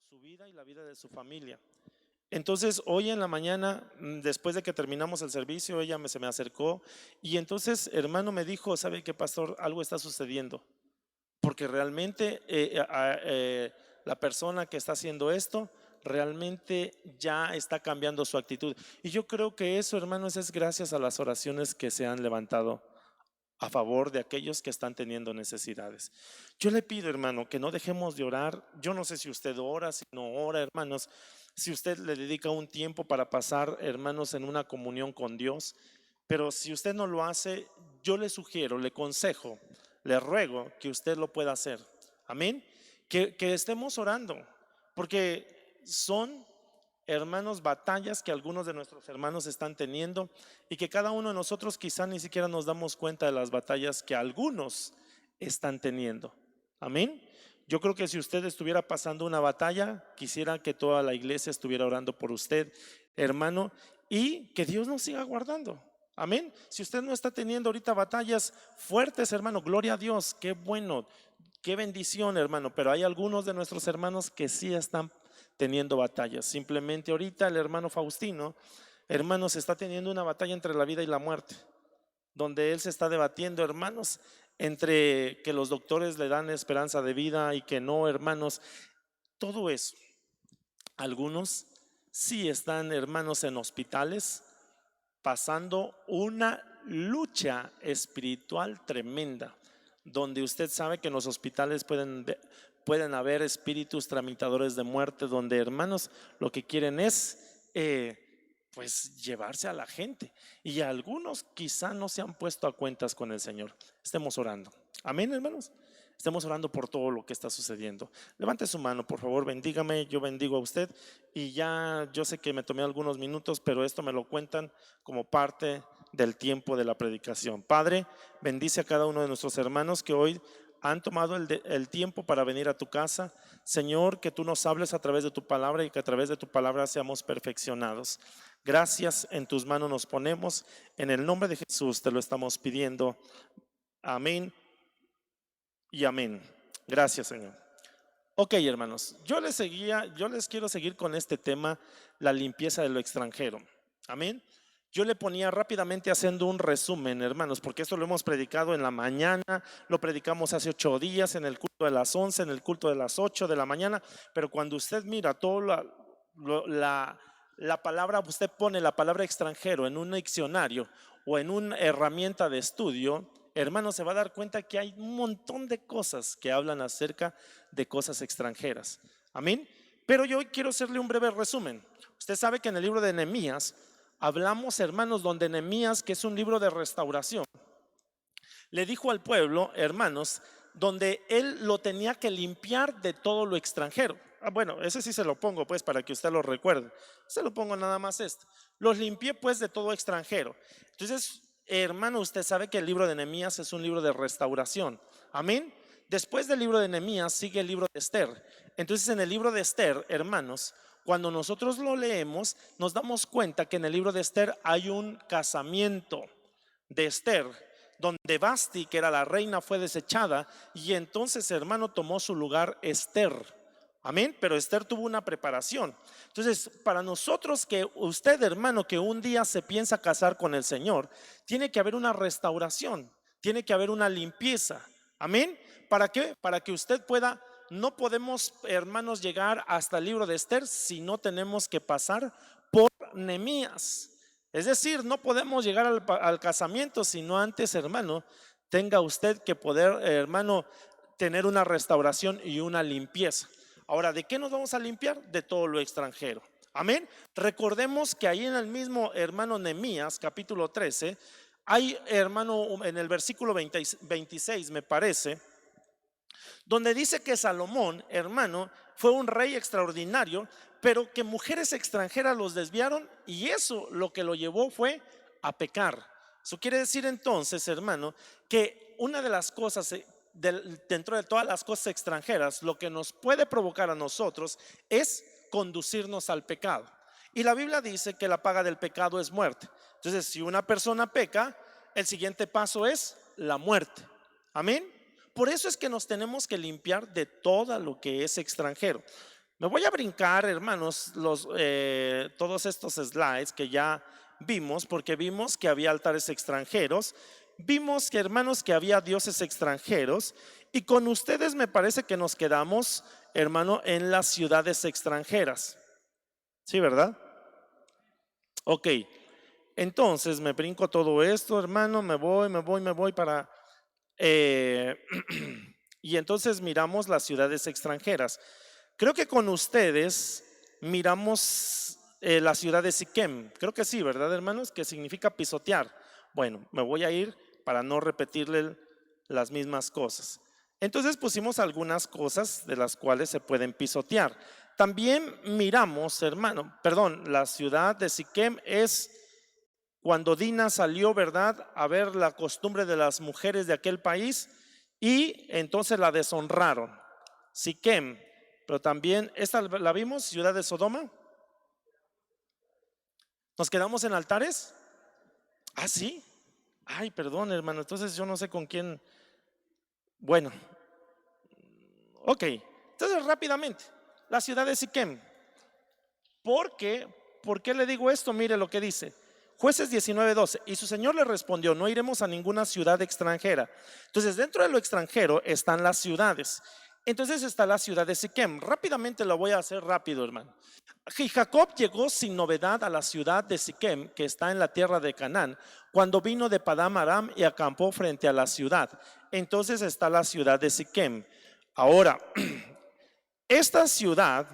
su vida y la vida de su familia. Entonces, hoy en la mañana, después de que terminamos el servicio, se me acercó y entonces, hermano, me dijo, ¿sabe qué, pastor? Algo está sucediendo, porque realmente la persona que está haciendo esto realmente ya está cambiando su actitud. Y yo creo que eso, hermanos, es gracias a las oraciones que se han levantado a favor de aquellos que están teniendo necesidades. Yo le pido, hermano, que no dejemos de orar. Yo no sé si usted ora, si no ora, hermanos, si usted le dedica un tiempo para pasar, hermanos, en una comunión con Dios, pero si usted no lo hace, yo le sugiero, le consejo, le ruego que usted lo pueda hacer. Amén. Que estemos orando, porque son, hermanos, batallas que algunos de nuestros hermanos están teniendo y que cada uno de nosotros quizá ni siquiera nos damos cuenta de las batallas que algunos están teniendo. Amén. Yo creo que si usted estuviera pasando una batalla, quisiera que toda la iglesia estuviera orando por usted, hermano, y que Dios nos siga guardando. Amén. Si usted no está teniendo ahorita batallas fuertes, hermano, gloria a Dios, qué bueno, qué bendición, hermano, pero hay algunos de nuestros hermanos que sí están teniendo batallas. Simplemente ahorita el hermano Faustino, hermanos, está teniendo una batalla entre la vida y la muerte, donde él se está debatiendo, hermanos, entre que los doctores le dan esperanza de vida y que no, hermanos, todo eso. Algunos sí están, hermanos, en hospitales pasando una lucha espiritual tremenda, donde usted sabe que en los hospitales pueden haber espíritus tramitadores de muerte, donde, hermanos, lo que quieren es pues llevarse a la gente, y algunos quizá no se han puesto a cuentas con el Señor. Estemos orando. Amén, hermanos. Estemos orando por todo lo que está sucediendo. Levante su mano, por favor, bendígame, yo bendigo a usted. Y ya yo sé que me tomé algunos minutos, pero esto me lo cuentan como parte del tiempo de la predicación. Padre, bendice a cada uno de nuestros hermanos que hoy han tomado el tiempo para venir a tu casa. Señor, que tú nos hables a través de tu palabra y que a través de tu palabra seamos perfeccionados. Gracias, en tus manos nos ponemos. En el nombre de Jesús te lo estamos pidiendo. Amén y amén. Gracias, Señor. Ok, hermanos, yo les quiero seguir con este tema, la limpieza de lo extranjero. Amén. Yo le ponía rápidamente haciendo un resumen, hermanos, porque esto lo hemos predicado en la mañana, lo predicamos hace 8 días en el culto de las 11, en el culto de las 8 de la mañana, pero cuando usted mira toda la palabra, usted pone la palabra extranjero en un diccionario o en una herramienta de estudio, hermano, se va a dar cuenta que hay un montón de cosas que hablan acerca de cosas extranjeras. Amén. Pero yo hoy quiero hacerle un breve resumen. Usted sabe que en el libro de Nehemías hablamos, hermanos, donde Nehemías, que es un libro de restauración, le dijo al pueblo, hermanos, donde él lo tenía que limpiar de todo lo extranjero. Bueno, ese sí se lo pongo pues para que usted lo recuerde. Se lo pongo nada más esto. Los limpié pues de todo extranjero. Entonces, hermano, usted sabe que el libro de Nehemías es un libro de restauración. Amén. Después del libro de Nehemías sigue el libro de Esther. Entonces, en el libro de Esther, hermanos, cuando nosotros lo leemos, nos damos cuenta que en el libro de Esther hay un casamiento de Esther, donde Basti, que era la reina, fue desechada, y entonces, hermano, tomó su lugar Esther. Amén. Pero Esther tuvo una preparación. Entonces, para nosotros, que usted, hermano, que un día se piensa casar con el Señor, tiene que haber una restauración, tiene que haber una limpieza. Amén. ¿Para qué? Para que usted pueda. No podemos, hermanos, llegar hasta el libro de Esther si no tenemos que pasar por Nehemías. Es decir, no podemos llegar al casamiento si no antes, hermano, tenga usted que poder, hermano, tener una restauración y una limpieza. Ahora, ¿de qué nos vamos a limpiar? De todo lo extranjero. Amén. Recordemos que ahí en el mismo, hermano, Nehemías, capítulo 13, hay, hermano, en el versículo 26, me parece, donde dice que Salomón, hermano, fue un rey extraordinario, pero que mujeres extranjeras los desviaron, y eso lo que lo llevó fue a pecar. Eso quiere decir entonces, hermano, que una de las cosas dentro de todas las cosas extranjeras, lo que nos puede provocar a nosotros es conducirnos al pecado. Y la Biblia dice que la paga del pecado es muerte. Entonces, si una persona peca, el siguiente paso es la muerte. Amén. Por eso es que nos tenemos que limpiar de todo lo que es extranjero. Me voy a brincar, hermanos, todos estos slides que ya vimos, porque vimos que había altares extranjeros, vimos que, hermanos, que había dioses extranjeros, y con ustedes me parece que nos quedamos, hermano, en las ciudades extranjeras. ¿Sí, verdad? Ok, entonces me brinco todo esto, hermano, me voy para... y entonces miramos las ciudades extranjeras. Creo que con ustedes miramos la ciudad de Siquem. Creo que sí, ¿verdad, hermanos? Que significa pisotear. Bueno, me voy a ir para no repetirle las mismas cosas. Entonces pusimos algunas cosas de las cuales se pueden pisotear. También miramos, hermano, perdón, la ciudad de Siquem es cuando Dina salió, ¿verdad?, a ver la costumbre de las mujeres de aquel país y entonces la deshonraron. Siquem, pero también, ¿esta la vimos? Ciudad de Sodoma. ¿Nos quedamos en altares? Ah, sí. Ay, perdón, hermano, entonces yo no sé con quién. Bueno, ok. Entonces, rápidamente, la ciudad de Siquem. ¿Por qué? ¿Por qué le digo esto? Mire lo que dice. Jueces 19:12. Y su señor le respondió: no iremos a ninguna ciudad extranjera. Entonces, dentro de lo extranjero están las ciudades. Entonces está la ciudad de Siquem. Rápidamente lo voy a hacer rápido, hermano. Y Jacob llegó sin novedad a la ciudad de Siquem, que está en la tierra de Canaán, cuando vino de Padam Aram y acampó frente a la ciudad. Entonces está la ciudad de Siquem. Ahora, esta ciudad,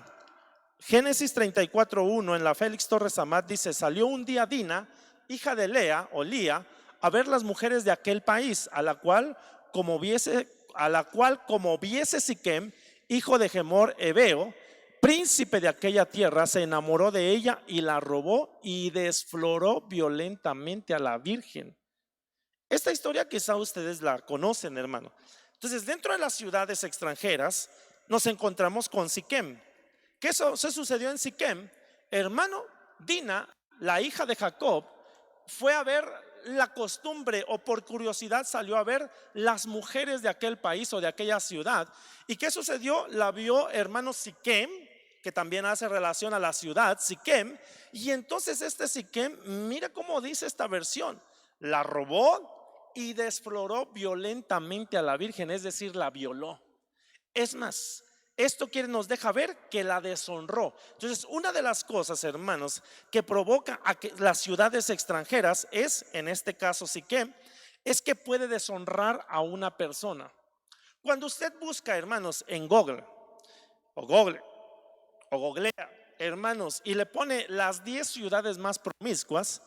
Génesis 34:1, en la Félix Torres Amat dice: salió un día Dina, hija de Lea o Lía, a ver las mujeres de aquel país, a la cual como viese Siquem, hijo de Gemor Ebeo, príncipe de aquella tierra, se enamoró de ella y la robó y desfloró violentamente a la virgen. Esta historia quizá ustedes la conocen, hermano. Entonces, dentro de las ciudades extranjeras nos encontramos con Siquem. ¿Qué se sucedió en Siquem? Hermano, Dina, la hija de Jacob, fue a ver la costumbre, o por curiosidad salió a ver las mujeres de aquel país o de aquella ciudad. ¿Y qué sucedió? La vio, hermano, Siquem, que también hace relación a la ciudad, Siquem. Y entonces este Siquem, mira cómo dice esta versión: la robó y desfloró violentamente a la virgen, es decir, la violó. Es más, esto nos deja ver que la deshonró. Entonces, una de las cosas, hermanos, que provoca a que las ciudades extranjeras es, en este caso Siquem, es que puede deshonrar a una persona. Cuando usted busca, hermanos, en Google o googlea, hermanos, y le pone las 10 ciudades más promiscuas,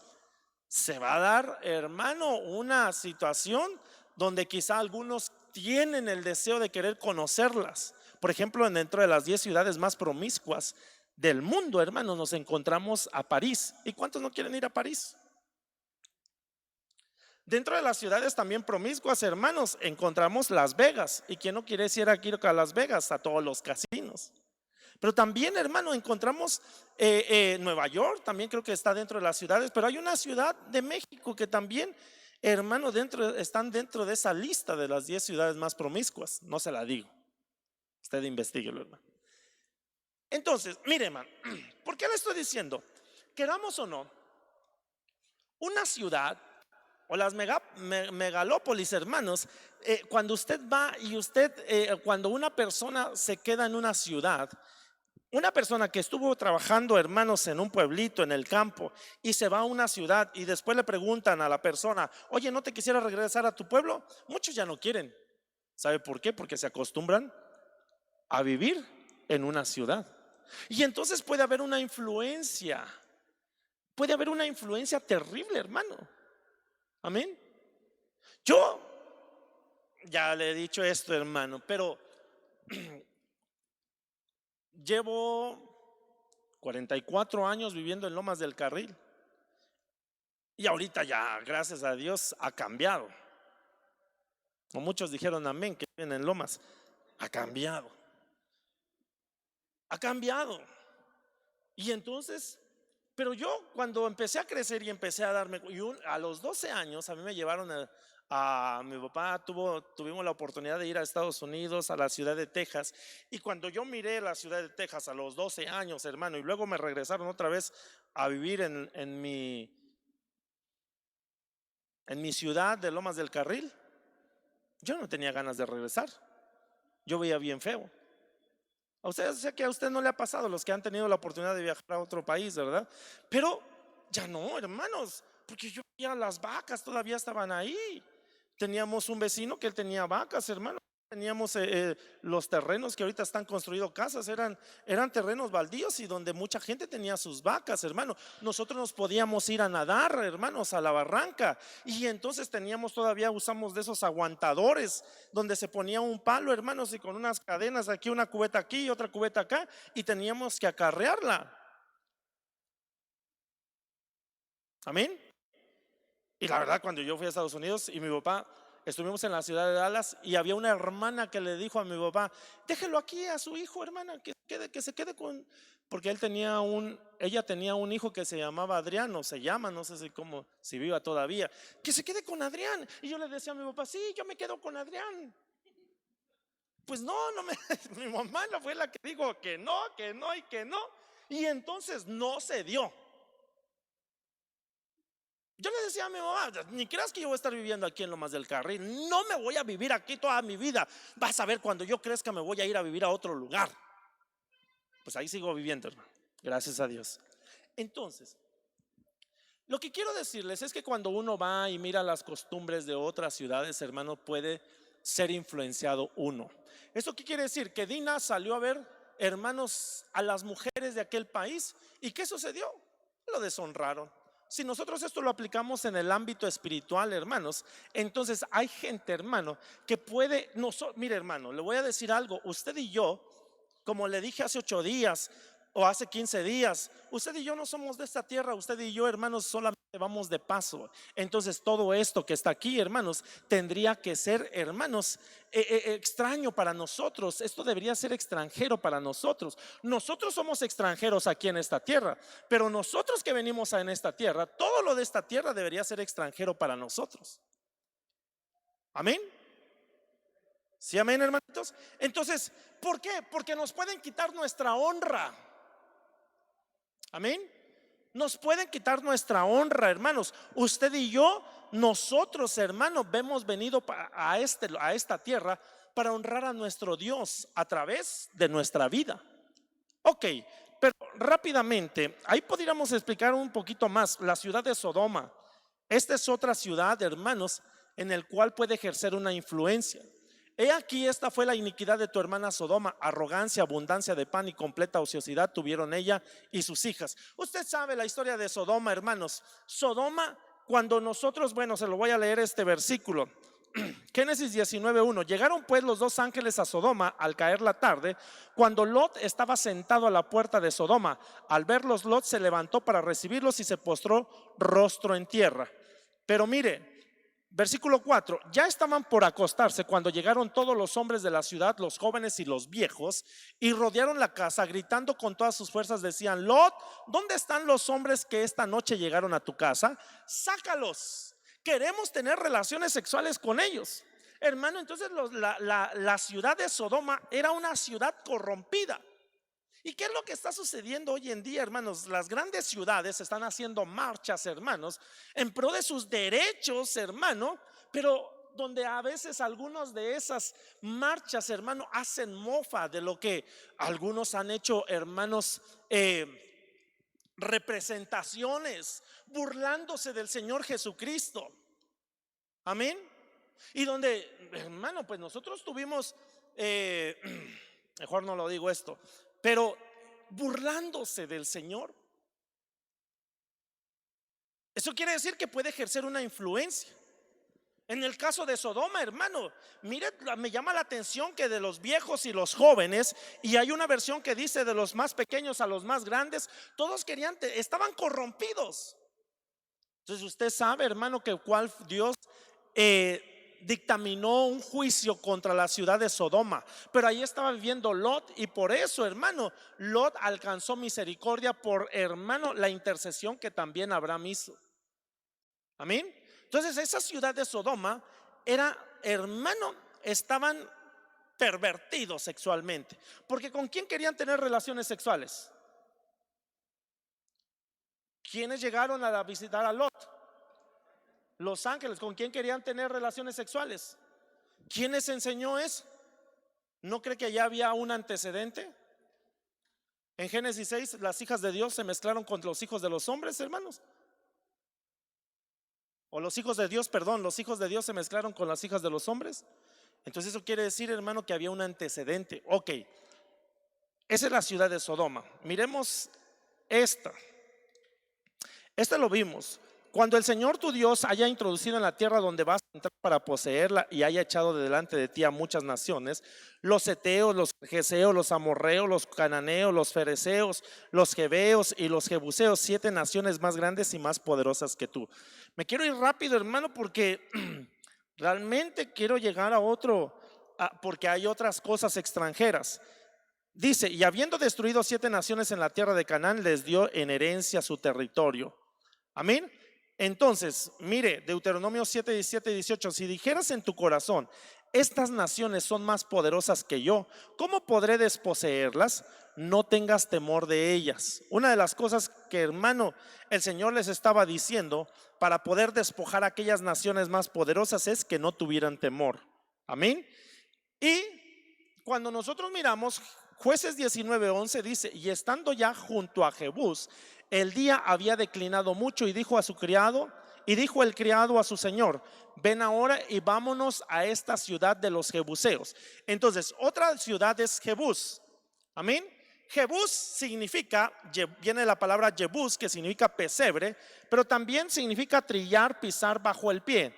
se va a dar, hermano, una situación donde quizá algunos tienen el deseo de querer conocerlas. Por ejemplo, dentro de las 10 ciudades más promiscuas del mundo, hermano, nos encontramos a París. ¿Y cuántos no quieren ir a París? Dentro de las ciudades también promiscuas, hermanos, encontramos Las Vegas. ¿Y quién no quiere ir aquí a Las Vegas? A todos los casinos. Pero también, hermano, encontramos Nueva York, también creo que está dentro de las ciudades. Pero hay una ciudad de México que también, hermano, están dentro de esa lista de las 10 ciudades más promiscuas. No se la digo, usted investiguelo, hermano. Entonces, mire, hermano, ¿por qué le estoy diciendo? Queramos o no, una ciudad o las megalópolis, hermanos, cuando usted va y cuando una persona se queda en una ciudad, una persona que estuvo trabajando, hermanos, en un pueblito, en el campo, y se va a una ciudad y después le preguntan a la persona: oye, ¿no te quisiera regresar a tu pueblo? Muchos ya no quieren. ¿Sabe por qué? Porque se acostumbran a vivir en una ciudad. Y entonces puede haber una influencia terrible, hermano. Amén. Yo ya le he dicho esto, hermano, pero llevo 44 años viviendo en Lomas del Carril. Y ahorita ya, gracias a Dios, ha cambiado. Como muchos dijeron amén, que viven en Lomas. Ha cambiado. Ha cambiado. Y entonces, pero yo cuando empecé a crecer y empecé a darme, a los 12 años a mí me llevaron Mi papá tuvimos la oportunidad de ir a Estados Unidos, a la ciudad de Texas, y cuando yo miré la ciudad de Texas a los 12 años, hermano, y luego me regresaron otra vez a vivir en mi ciudad de Lomas del Carril, yo no tenía ganas de regresar. Yo veía bien feo. A usted, sé que a usted no le ha pasado, los que han tenido la oportunidad de viajar a otro país, ¿verdad? Pero ya no, hermanos, porque yo veía las vacas, todavía estaban ahí. Teníamos un vecino que él tenía vacas, hermano. Teníamos los terrenos que ahorita están construidos casas, eran terrenos baldíos y donde mucha gente tenía sus vacas, hermano. Nosotros nos podíamos ir a nadar, hermanos, a la barranca, y entonces usamos de esos aguantadores donde se ponía un palo, hermanos, y con unas cadenas aquí, una cubeta aquí y otra cubeta acá, y teníamos que acarrearla. Amén. Y la verdad, cuando yo fui a Estados Unidos y mi papá, estuvimos en la ciudad de Dallas, y había una hermana que le dijo a mi papá: déjelo aquí a su hijo, hermana, que se quede con, porque ella tenía un hijo que se llamaba Adrián, o se llama, no sé si viva todavía, que se quede con Adrián. Y yo le decía a mi papá: sí, yo me quedo con Adrián. Pues no, mi mamá no fue la que dijo que no, que no y que no. Y entonces no se dio. Yo le decía a mi mamá: ni creas que yo voy a estar viviendo aquí en Lomas del Carril, no me voy a vivir aquí toda mi vida. Vas a ver, cuando yo crezca me voy a ir a vivir a otro lugar. Pues ahí sigo viviendo, hermano, gracias a Dios. Entonces, lo que quiero decirles es que cuando uno va y mira las costumbres de otras ciudades, hermano, puede ser influenciado uno. ¿Eso qué quiere decir? Que Dina salió a ver, hermanos, a las mujeres de aquel país, ¿y qué sucedió? Lo deshonraron. Si nosotros esto lo aplicamos en el ámbito espiritual, hermanos, entonces hay gente, hermano, que puede, mire, hermano, le voy a decir algo. Usted y yo, como le dije hace 8 días o hace 15 días, usted y yo no somos de esta tierra. Usted y yo, hermanos, solamente vamos de paso. Entonces todo esto que está aquí, hermanos, tendría que ser, hermanos, extraño para nosotros. Esto debería ser extranjero para nosotros. Nosotros somos extranjeros aquí en esta tierra, pero nosotros que venimos en esta tierra, todo lo de esta tierra debería ser extranjero para nosotros. Amén. Sí, amén, hermanitos. Entonces, ¿por qué? Porque nos pueden quitar nuestra honra. Amén. Nos pueden quitar nuestra honra, hermanos. Usted y yo, nosotros, hermanos, hemos venido a esta tierra para honrar a nuestro Dios a través de nuestra vida. Ok, pero rápidamente, ahí podríamos explicar un poquito más. La ciudad de Sodoma, esta es otra ciudad, hermanos, en el cual puede ejercer una influencia. He aquí, esta fue la iniquidad de tu hermana Sodoma: arrogancia, abundancia de pan y completa ociosidad tuvieron ella y sus hijas. Usted sabe la historia de Sodoma, hermanos. Sodoma, cuando nosotros, bueno, se lo voy a leer este versículo. Génesis 19:1. Llegaron pues los 2 ángeles a Sodoma al caer la tarde, cuando Lot estaba sentado a la puerta de Sodoma. Al verlos, Lot se levantó para recibirlos y se postró rostro en tierra. Pero mire, versículo 4: ya estaban por acostarse cuando llegaron todos los hombres de la ciudad, los jóvenes y los viejos, y rodearon la casa, gritando con todas sus fuerzas. Decían: Lot, ¿dónde están los hombres que esta noche llegaron a tu casa? Sácalos, queremos tener relaciones sexuales con ellos. Hermano, entonces la ciudad de Sodoma era una ciudad corrompida. ¿Y qué es lo que está sucediendo hoy en día, hermanos? Las grandes ciudades están haciendo marchas, hermanos, en pro de sus derechos, hermano, pero donde a veces algunos de esas marchas, hermano, hacen mofa de lo que algunos han hecho, hermanos, representaciones, burlándose del Señor Jesucristo. Amén. Y donde, hermano, pues nosotros tuvimos, mejor no lo digo esto, pero burlándose del Señor. Eso quiere decir que puede ejercer una influencia. En el caso de Sodoma, hermano, mire, me llama la atención que de los viejos y los jóvenes, y hay una versión que dice de los más pequeños a los más grandes, todos estaban corrompidos. Entonces usted sabe, hermano, que cuál Dios dictaminó un juicio contra la ciudad de Sodoma, pero ahí estaba viviendo Lot, y por eso, hermano, Lot alcanzó misericordia por, hermano, la intercesión que también Abraham hizo. Amén. Entonces esa ciudad de Sodoma era, hermano, estaban pervertidos sexualmente. Porque ¿con quién querían tener relaciones sexuales? ¿Quiénes llegaron a visitar a Lot? Los ángeles. ¿Con quién querían tener relaciones sexuales? ¿Quién les enseñó eso? ¿No cree que ya había un antecedente? En Génesis 6, las hijas de Dios se mezclaron con los hijos de los hombres, hermanos. O los hijos de Dios, perdón, los hijos de Dios se mezclaron con las hijas de los hombres. Entonces eso quiere decir, hermano, que había un antecedente. Ok, esa es la ciudad de Sodoma. Miremos esta. Esta lo vimos. Cuando el Señor tu Dios haya introducido en la tierra donde vas a entrar para poseerla y haya echado de delante de ti a muchas naciones, los heteos, los gergeseos, los amorreos, los cananeos, los fereceos, los jebeos y los jebuseos, 7 naciones más grandes y más poderosas que tú. Me quiero ir rápido, hermano, porque realmente quiero llegar a otro, porque hay otras cosas extranjeras. Dice, y habiendo destruido 7 naciones en la tierra de Canaán, les dio en herencia su territorio. Amén. Entonces, mire, Deuteronomio 7, 17 y 18, si dijeras en tu corazón, estas naciones son más poderosas que yo, ¿cómo podré desposeerlas? No tengas temor de ellas. Una de las cosas que, hermano, el Señor les estaba diciendo para poder despojar a aquellas naciones más poderosas es que no tuvieran temor. Amén. Y cuando nosotros miramos Jueces 19:11 dice, y estando ya junto a Jebús, el día había declinado mucho y dijo a su criado, y dijo el criado a su señor, ven ahora y vámonos a esta ciudad de los jebuseos. Entonces, otra ciudad es Jebús. Amén. Jebús significa, viene la palabra Jebús, que significa pesebre, pero también significa trillar, pisar bajo el pie.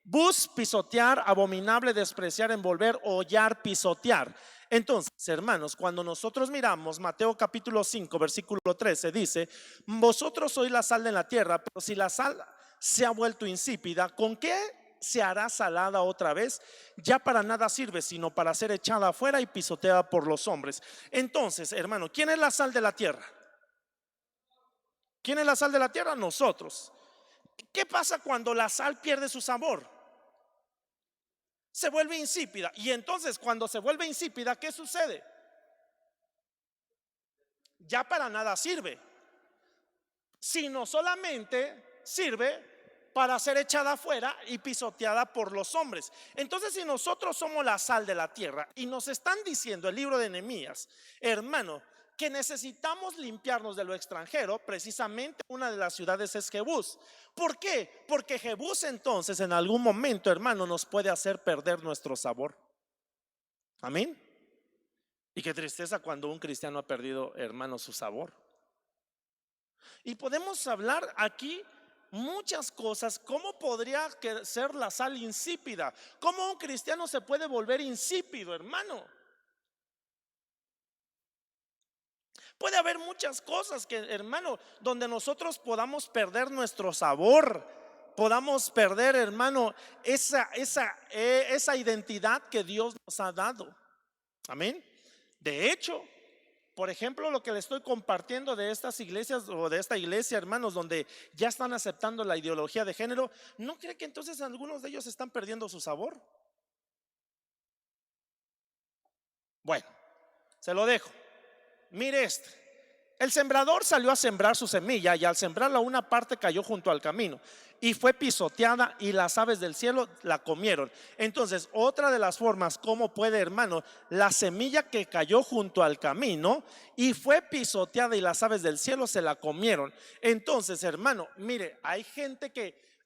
Bus, pisotear, abominable, despreciar, envolver, hollar, pisotear. Entonces, hermanos, cuando nosotros miramos Mateo capítulo 5, versículo 13, dice, vosotros sois la sal de la tierra, pero si la sal se ha vuelto insípida, ¿con qué se hará salada otra vez? Ya para nada sirve, sino para ser echada afuera y pisoteada por los hombres. Entonces, hermano, ¿quién es la sal de la tierra? ¿Quién es la sal de la tierra? Nosotros. ¿Qué pasa cuando la sal pierde su sabor? Se vuelve insípida. Y entonces cuando se vuelve insípida, ¿qué sucede? Ya para nada sirve, sino solamente sirve para ser echada afuera y pisoteada por los hombres. Entonces, si nosotros somos la sal de la tierra y nos están diciendo el libro de Nehemías, hermano, que necesitamos limpiarnos de lo extranjero, precisamente una de las ciudades es Jebús. ¿Por qué? Porque Jebús entonces en algún momento, hermano, nos puede hacer perder nuestro sabor. Amén. Y qué tristeza cuando un cristiano ha perdido, hermano, su sabor. Y podemos hablar aquí muchas cosas. ¿Cómo podría ser la sal insípida? ¿Cómo un cristiano se puede volver insípido, hermano? Puede haber muchas cosas que, hermano, donde nosotros podamos perder nuestro sabor, podamos perder, hermano, esa identidad que Dios nos ha dado. Amén. De hecho, por ejemplo, lo que le estoy compartiendo de estas iglesias o de esta iglesia, hermanos, donde ya están aceptando la ideología de género, ¿no cree que entonces algunos de ellos están perdiendo su sabor? Bueno, se lo dejo. Mire este. El sembrador salió a sembrar su semilla y al sembrarla una parte cayó junto al camino y fue pisoteada y las aves del cielo la comieron. Entonces, otra de las formas como puede, hermano, la semilla que cayó junto al camino y fue pisoteada y las aves del cielo se la comieron. Entonces, hermano, mire, hay gente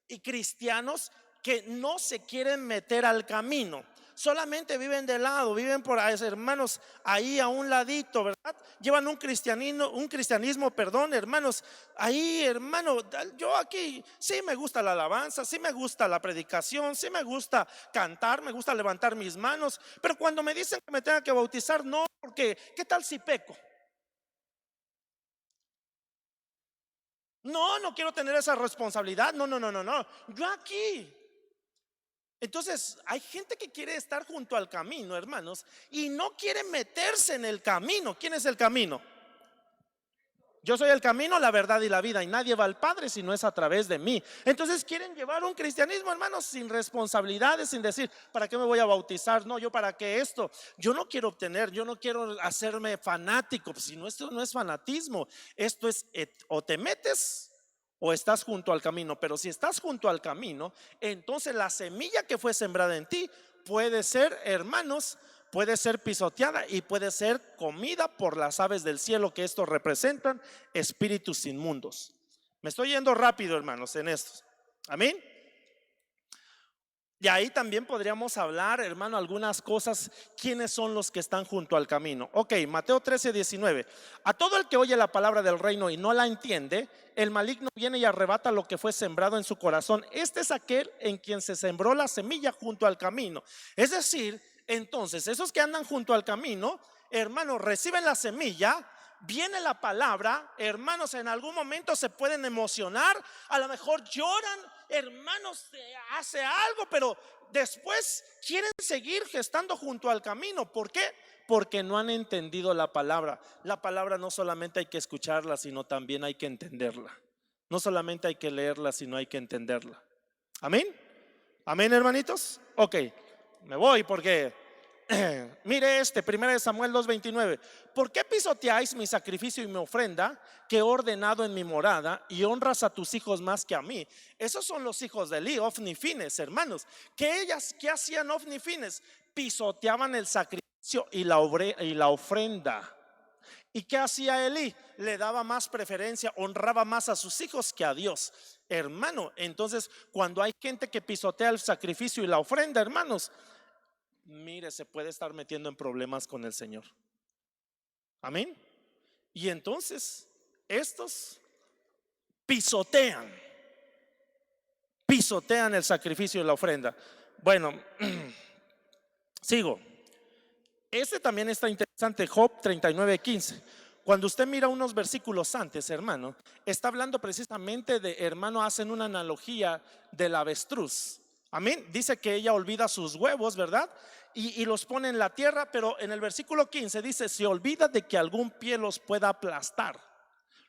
y cristianos que no se quieren meter al camino, solamente viven de lado, viven por ahí, hermanos, ahí a un ladito, ¿verdad? Llevan un cristianismo, perdón, hermanos, ahí, hermano, yo aquí sí me gusta la alabanza, sí me gusta la predicación, sí me gusta cantar, me gusta levantar mis manos, pero cuando me dicen que me tenga que bautizar, no, porque ¿qué tal si peco? No, no quiero tener esa responsabilidad, no, no, no, no, no, yo aquí. Entonces, hay gente que quiere estar junto al camino, hermanos, y no quiere meterse en el camino. ¿Quién es el camino? Yo soy el camino, la verdad y la vida, y nadie va al Padre si no es a través de mí. Entonces quieren llevar un cristianismo, hermanos, sin responsabilidades, sin decir, ¿para qué me voy a bautizar? No, yo para qué esto. Yo no quiero obtener, yo no quiero hacerme fanático. Pues si no, esto no es fanatismo. Esto es o te metes o estás junto al camino. Pero si estás junto al camino, entonces la semilla que fue sembrada en ti puede ser, hermanos, puede ser pisoteada y puede ser comida por las aves del cielo, que estos representan espíritus inmundos. Me estoy yendo rápido, hermanos, en esto. Amén. Y ahí también podríamos hablar, hermano, algunas cosas. ¿Quiénes son los que están junto al camino? Ok, Mateo 13:19. A todo el que oye la palabra del reino y no la entiende, el maligno viene y arrebata lo que fue sembrado en su corazón. Este es aquel en quien se sembró la semilla junto al camino. Es decir, entonces, esos que andan junto al camino, hermanos, reciben la semilla, viene la palabra, hermanos, en algún momento se pueden emocionar, a lo mejor lloran, hermanos, hace algo, pero después quieren seguir estando junto al camino. ¿Por qué? Porque no han entendido la palabra. La palabra no solamente hay que escucharla, sino también hay que entenderla. No solamente hay que leerla, sino hay que entenderla. Amén. Amén, hermanitos. Ok, me voy porque mire 1 Samuel 2:29. ¿Por qué pisoteáis mi sacrificio y mi ofrenda que he ordenado en mi morada, y honras a tus hijos más que a mí? Esos son los hijos de Elí, Ofni y Fines, hermanos. ¿Qué hacían Ofni y Fines? Pisoteaban el sacrificio y la ofrenda. ¿Y qué hacía Elí? Le daba más preferencia, honraba más a sus hijos que a Dios, hermano. Entonces, cuando hay gente que pisotea el sacrificio y la ofrenda, hermanos, mire, se puede estar metiendo en problemas con el Señor. Amén. Y entonces estos pisotean el sacrificio y la ofrenda. Bueno, sigo. Este también está interesante, Job 39:15. Cuando usted mira unos versículos antes, hermano, está hablando precisamente de, hermano, hacen una analogía del avestruz. Amén. Dice que ella olvida sus huevos, ¿verdad? Y los pone en la tierra, pero en el versículo 15 dice: se olvida de que algún pie los pueda aplastar,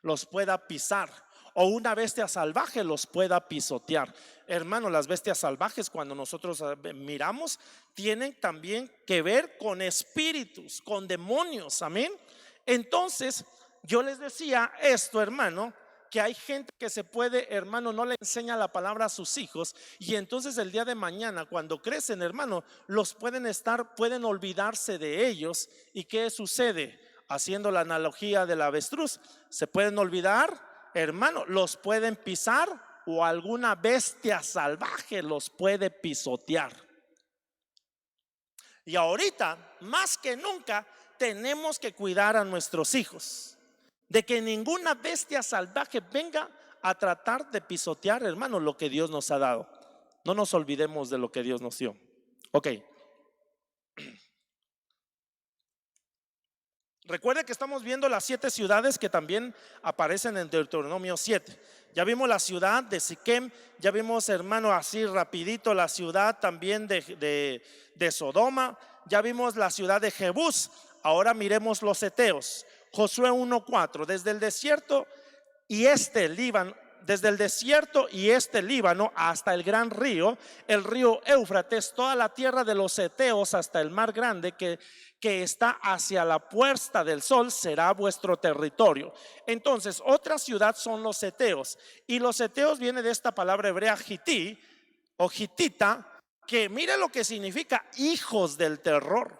los pueda pisar, o una bestia salvaje los pueda pisotear. Hermano, las bestias salvajes, cuando nosotros miramos, tienen también que ver con espíritus, con demonios. Amén. Entonces yo les decía esto, hermano, que hay gente que se puede, hermano, no le enseña la palabra a sus hijos, y entonces el día de mañana, cuando crecen, hermano, pueden olvidarse de ellos. ¿Y qué sucede? Haciendo la analogía del avestruz, se pueden olvidar, hermano, los pueden pisar, o alguna bestia salvaje los puede pisotear. Y ahorita, más que nunca, tenemos que cuidar a nuestros hijos de que ninguna bestia salvaje venga a tratar de pisotear, hermano, lo que Dios nos ha dado. No nos olvidemos de lo que Dios nos dio. Ok. Recuerde que estamos viendo las 7 ciudades que también aparecen en Deuteronomio 7. Ya vimos la ciudad de Siquem, ya vimos, hermano, así rapidito la ciudad también de Sodoma, ya vimos la ciudad de Jebús. Ahora miremos los heteos. Josué 1:4. Desde el desierto y Líbano hasta el gran río, el río Éufrates, toda la tierra de los heteos hasta el mar grande que está hacia la puesta del sol, será vuestro territorio. Entonces, otra ciudad son los heteos, y los heteos viene de esta palabra hebrea hití o hitita, que mire lo que significa: hijos del terror,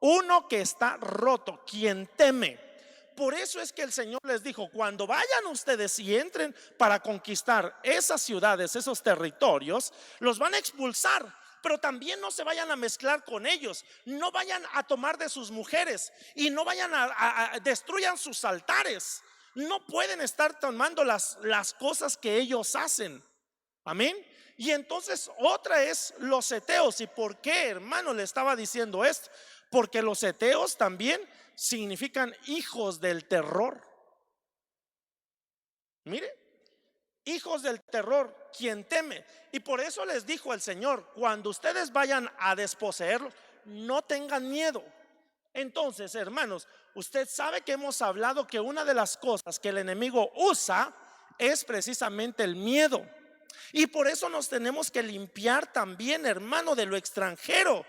uno que está roto, quien teme. Por eso es que el Señor les dijo: cuando vayan ustedes y entren para conquistar esas ciudades, esos territorios, los van a expulsar, pero también no se vayan a mezclar con ellos, no vayan a tomar de sus mujeres, y no vayan a destruyan sus altares. No pueden estar tomando las cosas que ellos hacen. Amén. Y entonces otra es los heteos. ¿Y por qué, hermano, le estaba diciendo esto? Porque los heteos también significan hijos del terror. Mire, hijos del terror, quien teme. Y por eso les dijo el Señor: cuando ustedes vayan a desposeerlos, no tengan miedo. Entonces, hermanos, Usted sabe que hemos hablado que una de las cosas que el enemigo usa es precisamente el miedo. Y por eso nos tenemos que limpiar también, hermano, de lo extranjero.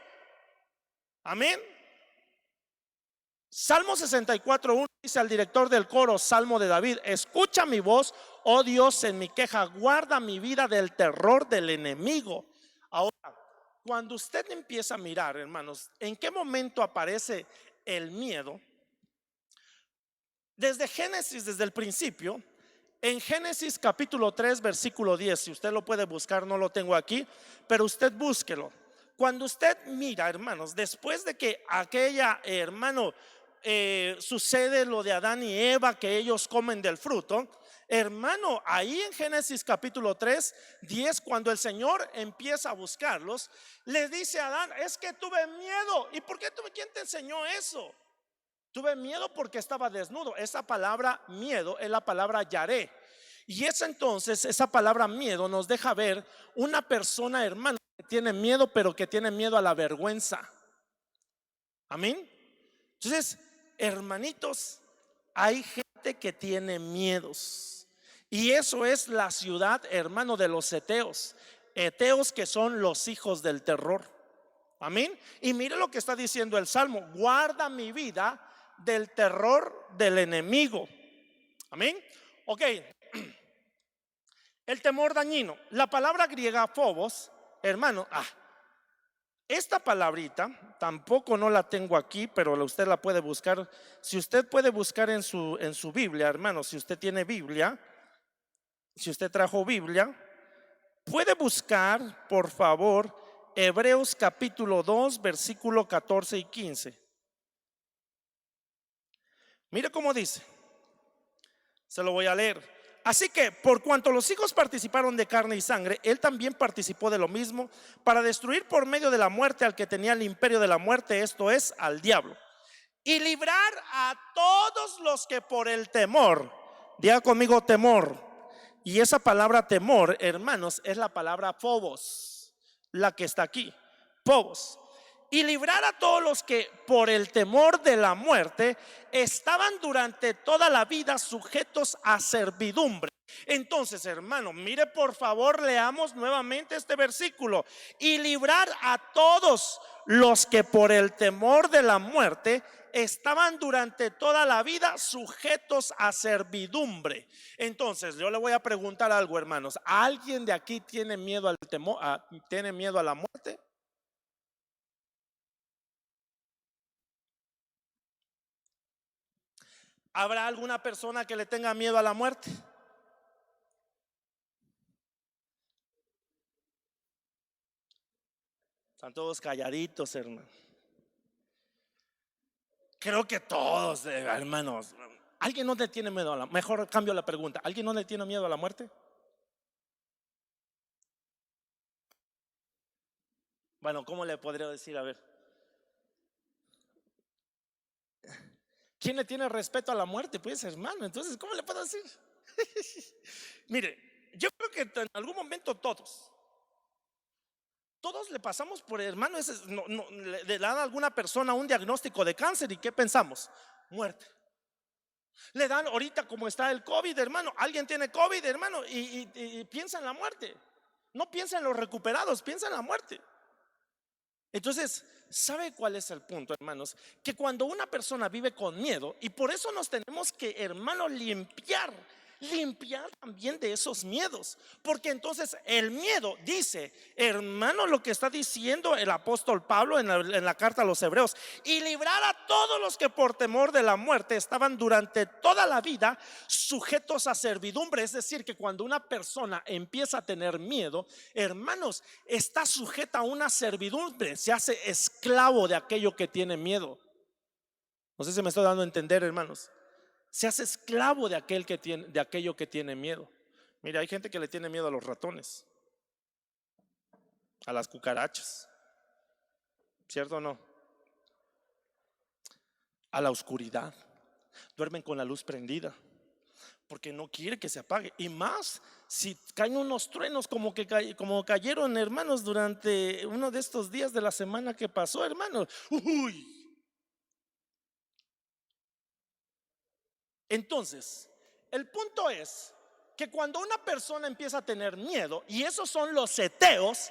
Amén. Salmo 64:1 dice al director del coro, Salmo de David: escucha mi voz, oh Dios, en mi queja, guarda mi vida del terror del enemigo. Ahora, cuando usted empieza a mirar, hermanos, en qué momento aparece el miedo, desde Génesis, desde el principio, en Génesis capítulo 3 versículo 10, si usted lo puede buscar, no lo tengo aquí, pero usted búsquelo. Cuando usted mira, hermanos, después de que aquella, hermano, sucede lo de Adán y Eva, que ellos comen del fruto, hermano, ahí en Génesis capítulo 3 10, cuando el Señor empieza a buscarlos, le dice a Adán: es que tuve miedo. ¿Y por qué tuve? ¿Quién te enseñó eso? Tuve miedo porque estaba desnudo. Esa palabra miedo es la palabra yaré. Y es entonces, esa palabra miedo nos deja ver una persona, hermano, que tiene miedo, pero que tiene miedo a la vergüenza. Amén. Entonces, hermanitos, hay gente que tiene miedos. Y eso es la ciudad, hermano, de los heteos. Heteos, que son los hijos del terror. Amén. Y mire lo que está diciendo el Salmo: guarda mi vida del terror del enemigo. Amén. Ok. El temor dañino. La palabra griega phobos, hermano, esta palabrita tampoco no la tengo aquí, pero usted la puede buscar. Si usted puede buscar en su Biblia, hermano, si usted tiene Biblia, si usted trajo Biblia, puede buscar, por favor, Hebreos capítulo 2 versículo 14 y 15. Mire cómo dice. Se lo voy a leer. Así que, por cuanto los hijos participaron de carne y sangre, él también participó de lo mismo, para destruir por medio de la muerte al que tenía el imperio de la muerte, esto es, al diablo, y librar a todos los que por el temor, diga conmigo temor. Y esa palabra temor, hermanos, es la palabra phobos, la que está aquí, phobos. Y librar a todos los que por el temor de la muerte estaban durante toda la vida sujetos a servidumbre. Entonces, hermano, mire por favor, leamos nuevamente este versículo. Y librar a todos los que por el temor de la muerte estaban durante toda la vida sujetos a servidumbre. Entonces, yo le voy a preguntar algo, hermanos. ¿Alguien de aquí tiene miedo al temor, tiene miedo a la muerte? ¿Habrá alguna persona que le tenga miedo a la muerte? Están todos calladitos, hermano. Creo que todos, hermanos. ¿Alguien no le tiene miedo a la muerte? Mejor cambio la pregunta. ¿Alguien no le tiene miedo a la muerte? Bueno, ¿cómo le podría decir? A ver, ¿quién le tiene respeto a la muerte? Pues, hermano, entonces, ¿cómo le puedo decir? Mire, yo creo que en algún momento todos le pasamos por, hermano, le dan a alguna persona un diagnóstico de cáncer y ¿qué pensamos? Muerte. Le dan ahorita como está el COVID, hermano. Alguien tiene COVID, hermano, y piensa en la muerte. No piensa en los recuperados, piensa en la muerte. Entonces, ¿sabe cuál es el punto, hermanos? Que cuando una persona vive con miedo, y por eso nos tenemos que, hermano, limpiar también de esos miedos, porque entonces el miedo dice, hermano, lo que está diciendo el apóstol Pablo en la carta a los Hebreos: y librar a todos los que por temor de la muerte estaban durante toda la vida sujetos a servidumbre. Es decir, que cuando una persona empieza a tener miedo, hermanos, está sujeta a una servidumbre, se hace esclavo de aquello que tiene miedo. No sé si me estoy dando a entender, hermanos. Se hace esclavo de aquello que tiene miedo. Mira, hay gente que le tiene miedo a los ratones, a las cucarachas, ¿cierto o no? A la oscuridad. Duermen con la luz prendida porque no quiere que se apague. Y más si caen unos truenos como cayeron, hermanos, durante uno de estos días de la semana que pasó, hermanos. Uy, Entonces, el punto es que cuando una persona empieza a tener miedo, y esos son los seteos,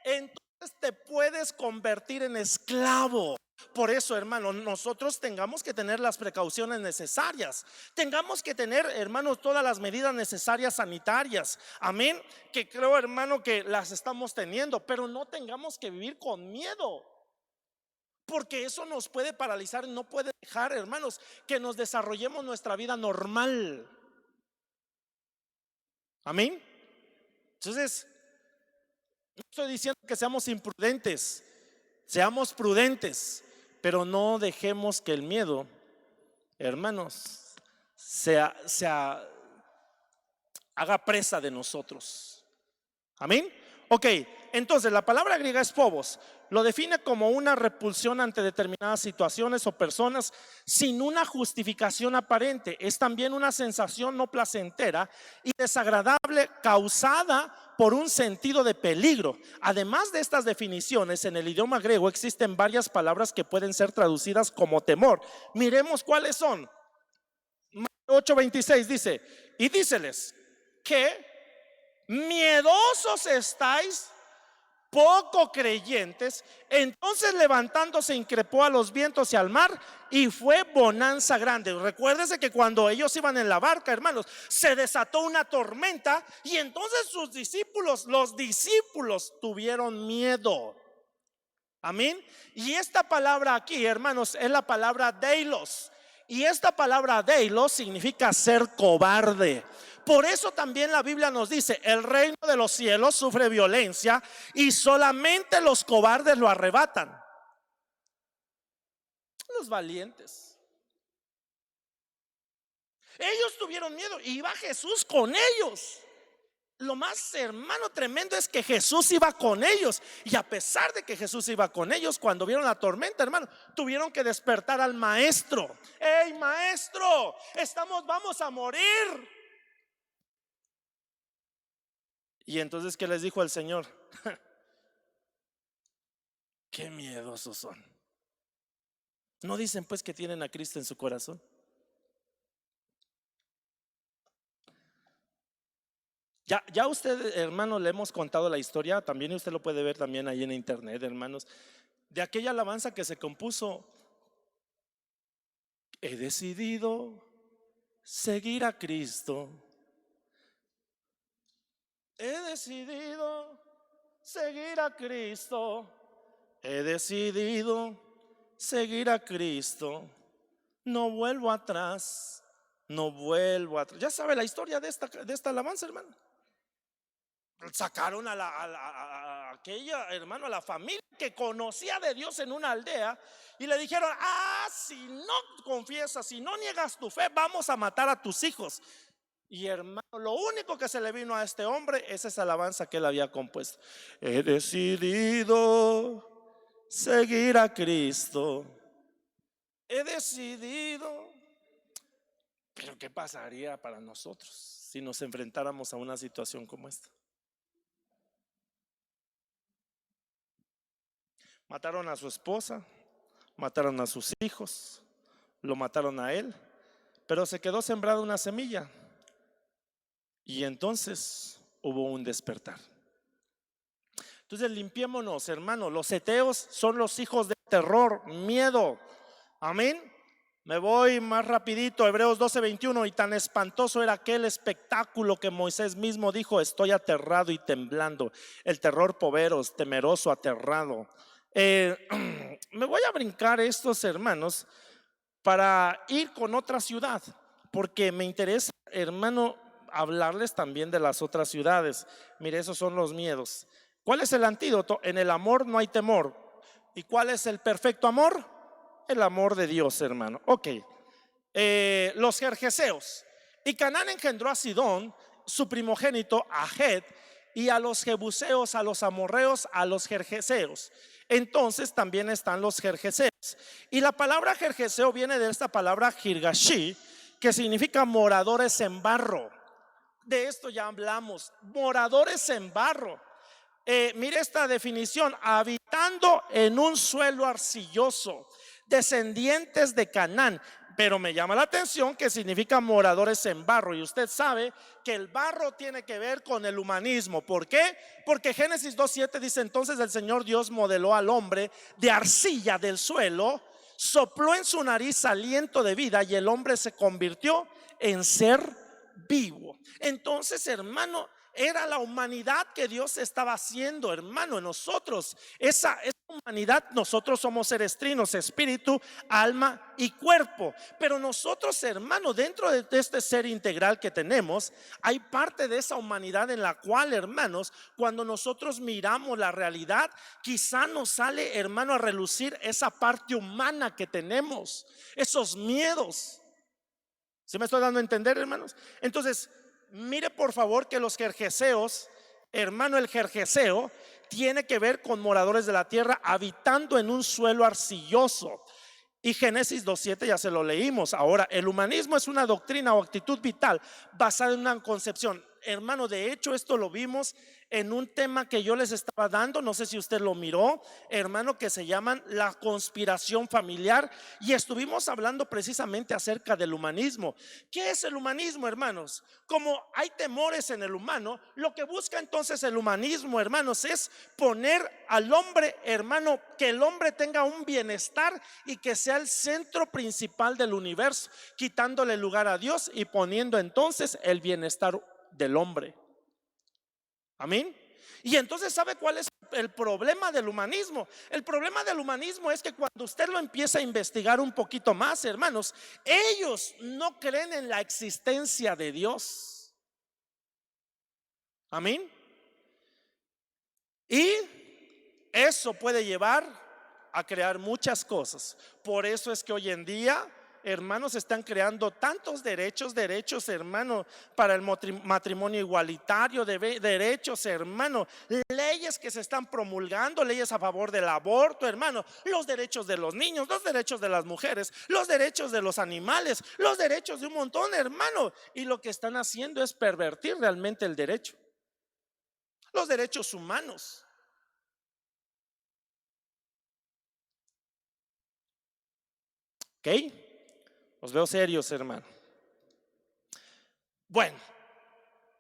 entonces te puedes convertir en esclavo. Por eso, hermano, nosotros tengamos que tener las precauciones necesarias. Tengamos que tener, hermanos, todas las medidas necesarias sanitarias. Amén. Que creo, hermano, que las estamos teniendo, pero no tengamos que vivir con miedo, porque eso nos puede paralizar, no puede dejar, hermanos, que nos desarrollemos nuestra vida normal. Amén. Entonces, no estoy diciendo que seamos imprudentes, seamos prudentes, pero no dejemos que el miedo, hermanos, haga presa de nosotros. Amén. Ok, entonces la palabra griega es phobos, lo define como una repulsión ante determinadas situaciones o personas sin una justificación aparente. Es también una sensación no placentera y desagradable causada por un sentido de peligro. Además de estas definiciones, en el idioma griego existen varias palabras que pueden ser traducidas como temor. Miremos cuáles son. 8:26 dice: y díceles que miedosos estáis, poco creyentes. Entonces levantándose increpó a los vientos y al mar, y fue bonanza grande. Recuérdese que cuando ellos iban en la barca, hermanos, se desató una tormenta, y entonces sus discípulos, los discípulos, tuvieron miedo. Amén. Y esta palabra aquí, hermanos, es la palabra deilos. Y esta palabra deilos significa ser cobarde. Por eso también la Biblia nos dice: el reino de los cielos sufre violencia y solamente los cobardes lo arrebatan. Los valientes. Ellos tuvieron miedo y iba Jesús con ellos. Lo más, hermano, tremendo es que Jesús iba con ellos. Y a pesar de que Jesús iba con ellos, cuando vieron la tormenta, hermano, tuvieron que despertar al maestro. ¡Ey, maestro! Vamos a morir. Y entonces, ¿qué les dijo el Señor? Qué miedosos son. ¿No dicen pues que tienen a Cristo en su corazón? Ya usted, hermano, le hemos contado la historia. También usted lo puede ver también ahí en internet, hermanos, de aquella alabanza que se compuso: he decidido seguir a Cristo. He decidido seguir a Cristo. He decidido seguir a Cristo. No vuelvo atrás. No vuelvo atrás. Ya sabe la historia de esta alabanza, hermano. Sacaron a aquella, hermano, a la familia que conocía de Dios en una aldea, y le dijeron: si no confiesas, si no niegas tu fe, vamos a matar a tus hijos. Y, hermano, lo único que se le vino a este hombre es esa alabanza que él había compuesto: he decidido seguir a Cristo. He decidido. Pero ¿qué pasaría para nosotros si nos enfrentáramos a una situación como esta? Mataron a su esposa, mataron a sus hijos, lo mataron a él, pero se quedó sembrada una semilla. Y entonces hubo un despertar. Entonces limpiémonos, hermano. Los seteos son los hijos del terror, miedo. Amén. Me voy más rapidito. Hebreos 12:21. Y tan espantoso era aquel espectáculo que Moisés mismo dijo: estoy aterrado y temblando. El terror poveros, temeroso, aterrado. Me voy a brincar estos, hermanos, para ir con otra ciudad, porque me interesa, hermano, hablarles también de las otras ciudades. Mire, esos son los miedos. ¿Cuál es el antídoto? En el amor no hay temor. ¿Y cuál es el perfecto amor? El amor de Dios, hermano. Ok. Los gergeseos. Y Canaán engendró a Sidón, su primogénito, a Het, y a los jebuseos, a los amorreos, a los gergeseos. Entonces también están los gergeseos. Y la palabra gergeseo viene de esta palabra girgashi, que significa moradores en barro. De esto ya hablamos, moradores en barro. Mire esta definición: habitando en un suelo arcilloso, descendientes de Canaán, Pero me llama la atención que significa moradores en barro. Y usted sabe que el barro tiene que ver con el humanismo. ¿Por qué? Porque Génesis 2:7 dice: entonces el Señor Dios modeló al hombre de arcilla del suelo, sopló en su nariz aliento de vida y el hombre se convirtió en ser vivo. Entonces, hermano, era la humanidad que Dios estaba haciendo, hermano, en nosotros. Esa humanidad, nosotros somos seres trinos: espíritu, alma y cuerpo. Pero nosotros, hermano, dentro de este ser integral que tenemos, hay parte de esa humanidad en la cual, hermanos, cuando nosotros miramos la realidad, quizá nos sale, hermano, a relucir esa parte humana que tenemos, esos miedos. ¿Sí me estoy dando a entender, hermanos? Entonces, mire por favor que los jerjeseos, hermano, el jerjeseo tiene que ver con moradores de la tierra habitando en un suelo arcilloso. Y Génesis 2:7 ya se lo leímos. Ahora, el humanismo es una doctrina o actitud vital basada en una concepción. Hermano, de hecho esto lo vimos en un tema que yo les estaba dando, no sé si usted lo miró, hermano, que se llaman la conspiración familiar, y estuvimos hablando precisamente acerca del humanismo. ¿Qué es el humanismo, hermanos? Como hay temores en el humano, lo que busca entonces el humanismo, hermanos, es poner al hombre, hermano, que el hombre tenga un bienestar y que sea el centro principal del universo, quitándole lugar a Dios y poniendo entonces el bienestar del hombre. Amén. Y entonces, ¿sabe cuál es el problema del humanismo? El problema del humanismo es que cuando usted lo empieza a investigar un poquito más, hermanos, ellos no creen en la existencia de Dios. Amén. Y eso puede llevar a crear muchas cosas. Por eso es que hoy en día, hermanos, están creando tantos derechos, hermano, para el matrimonio igualitario, derechos, hermano, leyes que se están promulgando, leyes a favor del aborto, hermano, los derechos de los niños, los derechos de las mujeres, los derechos de los animales, los derechos de un montón, hermano. Y lo que están haciendo es pervertir realmente el derecho, los derechos humanos. ¿Ok? Los veo serios, hermano. Bueno,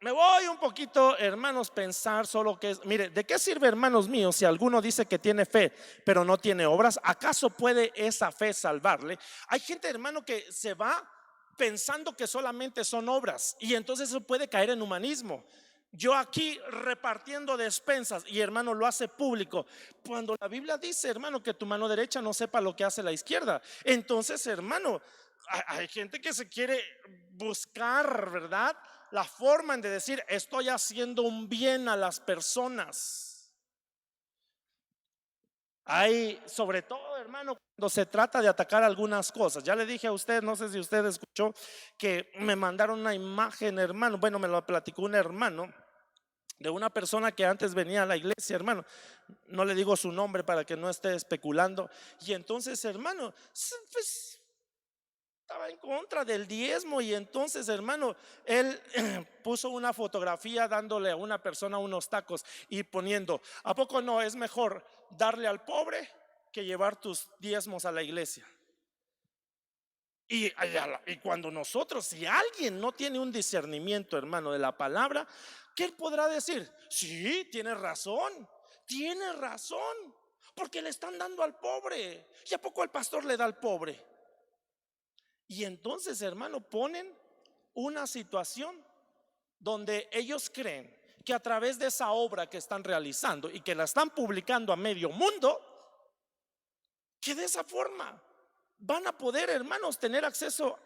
me voy un poquito, hermanos, pensar solo que es, mire, ¿de qué sirve, hermanos míos, si alguno dice que tiene fe pero no tiene obras? ¿Acaso puede esa fe salvarle? Hay gente, hermano, que se va pensando que solamente son obras, y entonces eso puede caer en humanismo. Yo aquí repartiendo despensas y, hermano, lo hace público, cuando la Biblia dice, hermano, que tu mano derecha no sepa lo que hace la izquierda. Entonces, hermano, hay gente que se quiere buscar, ¿verdad?, la forma de decir: estoy haciendo un bien a las personas. Hay, sobre todo, hermano, cuando se trata de atacar algunas cosas. Ya le dije a usted, no sé si usted escuchó, que me mandaron una imagen, hermano, bueno, me lo platicó un hermano, de una persona que antes venía a la iglesia, hermano. No le digo su nombre para que no esté especulando. Y entonces, hermano, pues estaba en contra del diezmo, y entonces, hermano, él puso una fotografía dándole a una persona unos tacos y poniendo: ¿a poco no es mejor darle al pobre que llevar tus diezmos a la iglesia? Y cuando nosotros, si alguien no tiene un discernimiento, hermano, de la palabra, ¿qué él podrá decir? Sí, tiene razón, porque le están dando al pobre. ¿Y a poco el pastor le da al pobre? Y entonces, hermano, ponen una situación donde ellos creen que a través de esa obra que están realizando y que la están publicando a medio mundo, que de esa forma van a poder, hermanos, tener acceso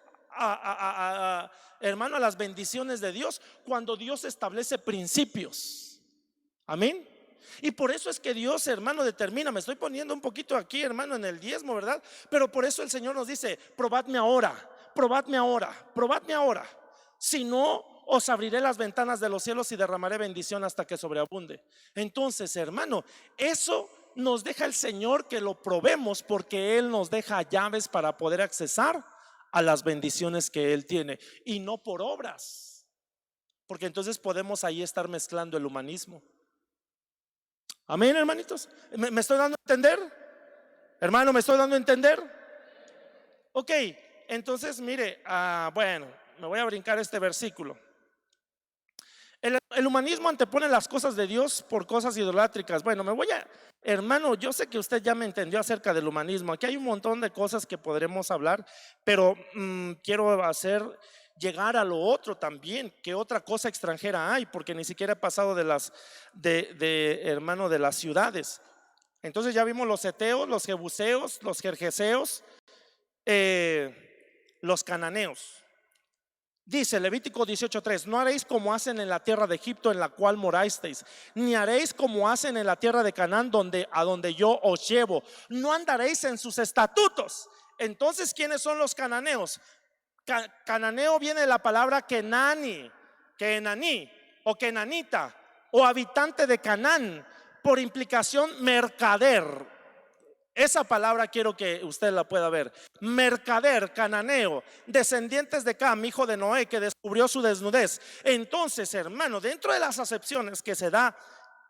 hermano, a las bendiciones de Dios, cuando Dios establece principios. Amén. Y por eso es que Dios, hermano, determina. Me estoy poniendo un poquito aquí, hermano, en el diezmo, ¿verdad? Pero por eso el Señor nos dice: probadme ahora, probadme ahora, probadme ahora. Si no, os abriré las ventanas de los cielos y derramaré bendición hasta que sobreabunde. Entonces, hermano, eso nos deja el Señor que lo probemos, porque Él nos deja llaves para poder accesar a las bendiciones que Él tiene, y no por obras, porque entonces podemos ahí estar mezclando el humanismo. Amén, hermanitos. ¿Me estoy dando a entender? Hermano, ¿me estoy dando a entender? Ok, Entonces, mire, bueno, me voy a brincar este versículo. El humanismo antepone las cosas de Dios por cosas idolátricas. Bueno, hermano, yo sé que usted ya me entendió acerca del humanismo. Aquí hay un montón de cosas que podremos hablar, pero quiero llegar a lo otro también. ¿Qué otra cosa extranjera hay? Porque ni siquiera he pasado hermano, de las ciudades. Entonces ya vimos los heteos, los jebuseos, los gergeseos, los cananeos. Dice Levítico 18:3: no haréis como hacen en la tierra de Egipto, en la cual morasteis, ni haréis como hacen en la tierra de Canaán, a donde yo os llevo. No andaréis en sus estatutos. Entonces, ¿quiénes son los cananeos? Cananeo viene de la palabra Kenani, Kenaní o Kenanita, o habitante de Canaán, por implicación mercader. Esa palabra quiero que usted la pueda ver. Mercader, cananeo, descendientes de Cam, hijo de Noé, que descubrió su desnudez. Entonces, hermano, dentro de las acepciones que se da,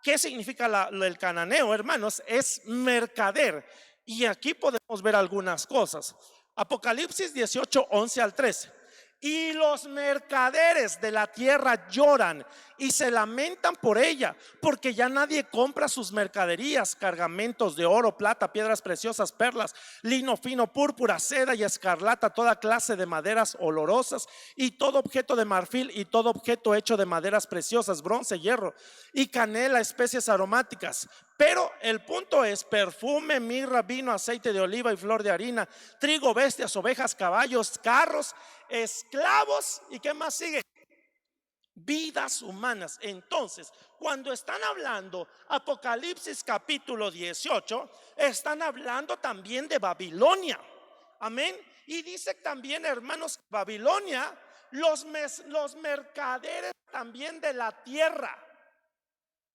¿qué significa el cananeo, hermanos? Es mercader. Y aquí podemos ver algunas cosas. Apocalipsis 18:11-13. Y los mercaderes de la tierra lloran y se lamentan por ella, porque ya nadie compra sus mercaderías: cargamentos de oro, plata, piedras preciosas, perlas, lino fino, púrpura, seda y escarlata, toda clase de maderas olorosas y todo objeto de marfil y todo objeto hecho de maderas preciosas, bronce, hierro y canela, especies aromáticas. Pero el punto es: perfume, mirra, vino, aceite de oliva y flor de harina, trigo, bestias, ovejas, caballos, carros, esclavos. ¿Y qué más sigue? Vidas humanas. Entonces, cuando están hablando Apocalipsis capítulo 18, están hablando también de Babilonia. Amén. Y dice también, hermanos, Babilonia, los mercaderes también de la tierra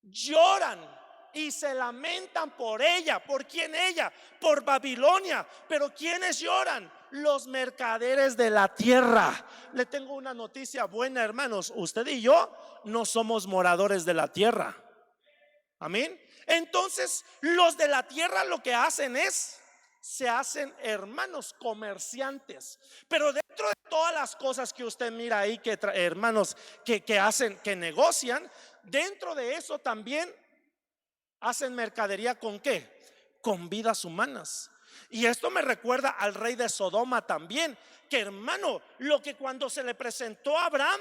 lloran y se lamentan por ella. ¿Por quién ella? Por Babilonia. Pero ¿quiénes lloran? Los mercaderes de la tierra. Le tengo una noticia buena, hermanos: usted y yo no somos moradores de la tierra. Amén. Entonces, los de la tierra lo que hacen se hacen, hermanos, comerciantes. Pero dentro de todas las cosas que usted mira ahí, hermanos, que hacen, que negocian, dentro de eso también hacen mercadería. ¿Con qué? Con vidas humanas. Y esto me recuerda al rey de Sodoma también, que, hermano, lo que cuando se le presentó a Abraham,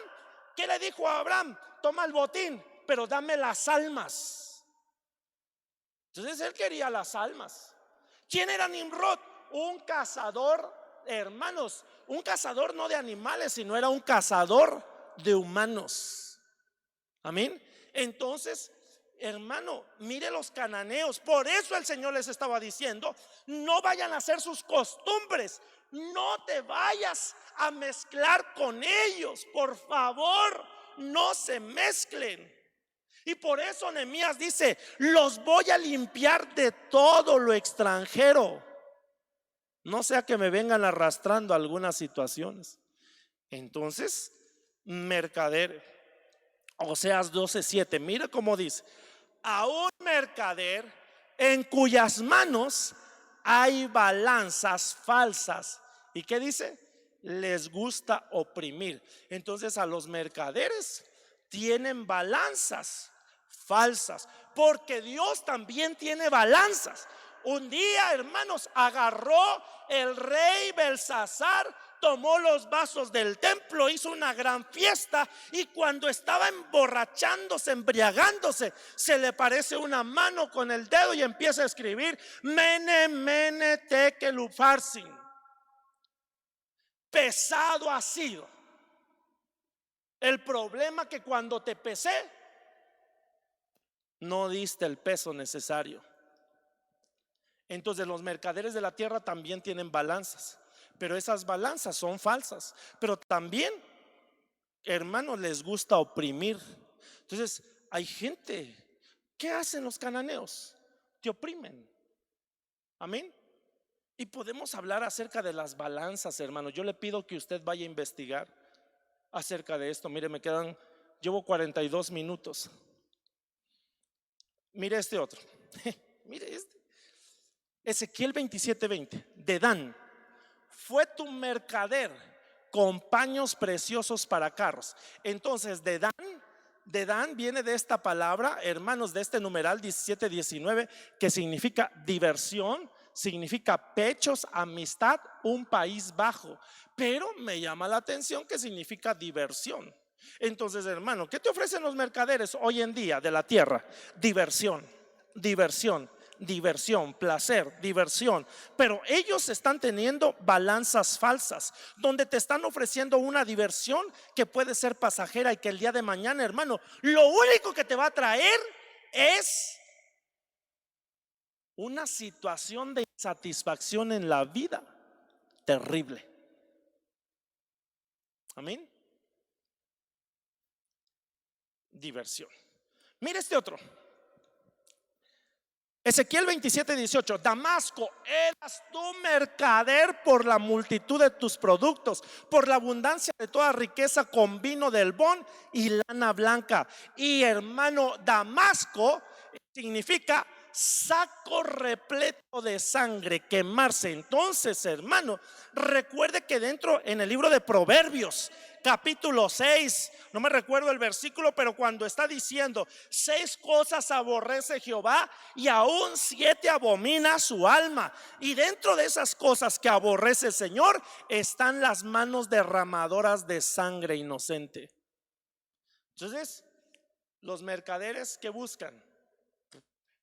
¿qué le dijo a Abraham? Toma el botín, pero dame las almas. Entonces él quería las almas. ¿Quién era Nimrod? Un cazador, hermanos, un cazador no de animales, sino era un cazador de humanos. Amén. Entonces, hermano, mire los cananeos. Por eso el Señor les estaba diciendo: no vayan a hacer sus costumbres, no te vayas a mezclar con ellos, por favor, no se mezclen. Y por eso Nehemías dice: los voy a limpiar de todo lo extranjero, no sea que me vengan arrastrando algunas situaciones. Entonces, mercader, Oseas 12:7, mira cómo dice: a un mercader en cuyas manos hay balanzas falsas. ¿Y qué dice? Les gusta oprimir. Entonces, a los mercaderes tienen balanzas falsas, porque Dios también tiene balanzas. Un día, hermanos, agarró el rey Belsasar, tomó los vasos del templo, hizo una gran fiesta, y cuando estaba emborrachándose, embriagándose, se le parece una mano con el dedo y empieza a escribir: Mene, mene, tekel upharsin. Pesado ha sido. El problema que cuando te pesé, no diste el peso necesario. Entonces los mercaderes de la tierra también tienen balanzas, pero esas balanzas son falsas. Pero también, hermanos, les gusta oprimir. Entonces hay gente, ¿qué hacen los cananeos? Te oprimen. Amén. Y podemos hablar acerca de las balanzas, hermano. Yo le pido que usted vaya a investigar acerca de esto. Mire, llevo 42 minutos. Mire este otro. Mire este. Ezequiel 27:20. De Dan fue tu mercader con paños preciosos para carros. Entonces de Dan viene de esta palabra, hermanos, de este numeral 17-19, que significa diversión, significa pechos, amistad, un país bajo. Pero me llama la atención que significa diversión. Entonces, hermano, ¿qué te ofrecen los mercaderes hoy en día de la tierra? Diversión, diversión, diversión, placer, diversión. Pero ellos están teniendo balanzas falsas, donde te están ofreciendo una diversión que puede ser pasajera y que el día de mañana, hermano, lo único que te va a traer es una situación de insatisfacción en la vida terrible. Amén. Diversión. Mire este otro. Ezequiel 27-18. Damasco, eras tú mercader por la multitud de tus productos, por la abundancia de toda riqueza, con vino del bon y lana blanca. Y hermano, Damasco significa saco repleto de sangre, quemarse. Entonces, hermano, recuerde que dentro en el libro de Proverbios capítulo 6, no me recuerdo el versículo, pero cuando está diciendo 6 cosas aborrece Jehová y aún 7 abomina su alma, y dentro de esas cosas que aborrece el Señor están las manos derramadoras de sangre inocente. Entonces, los mercaderes que buscan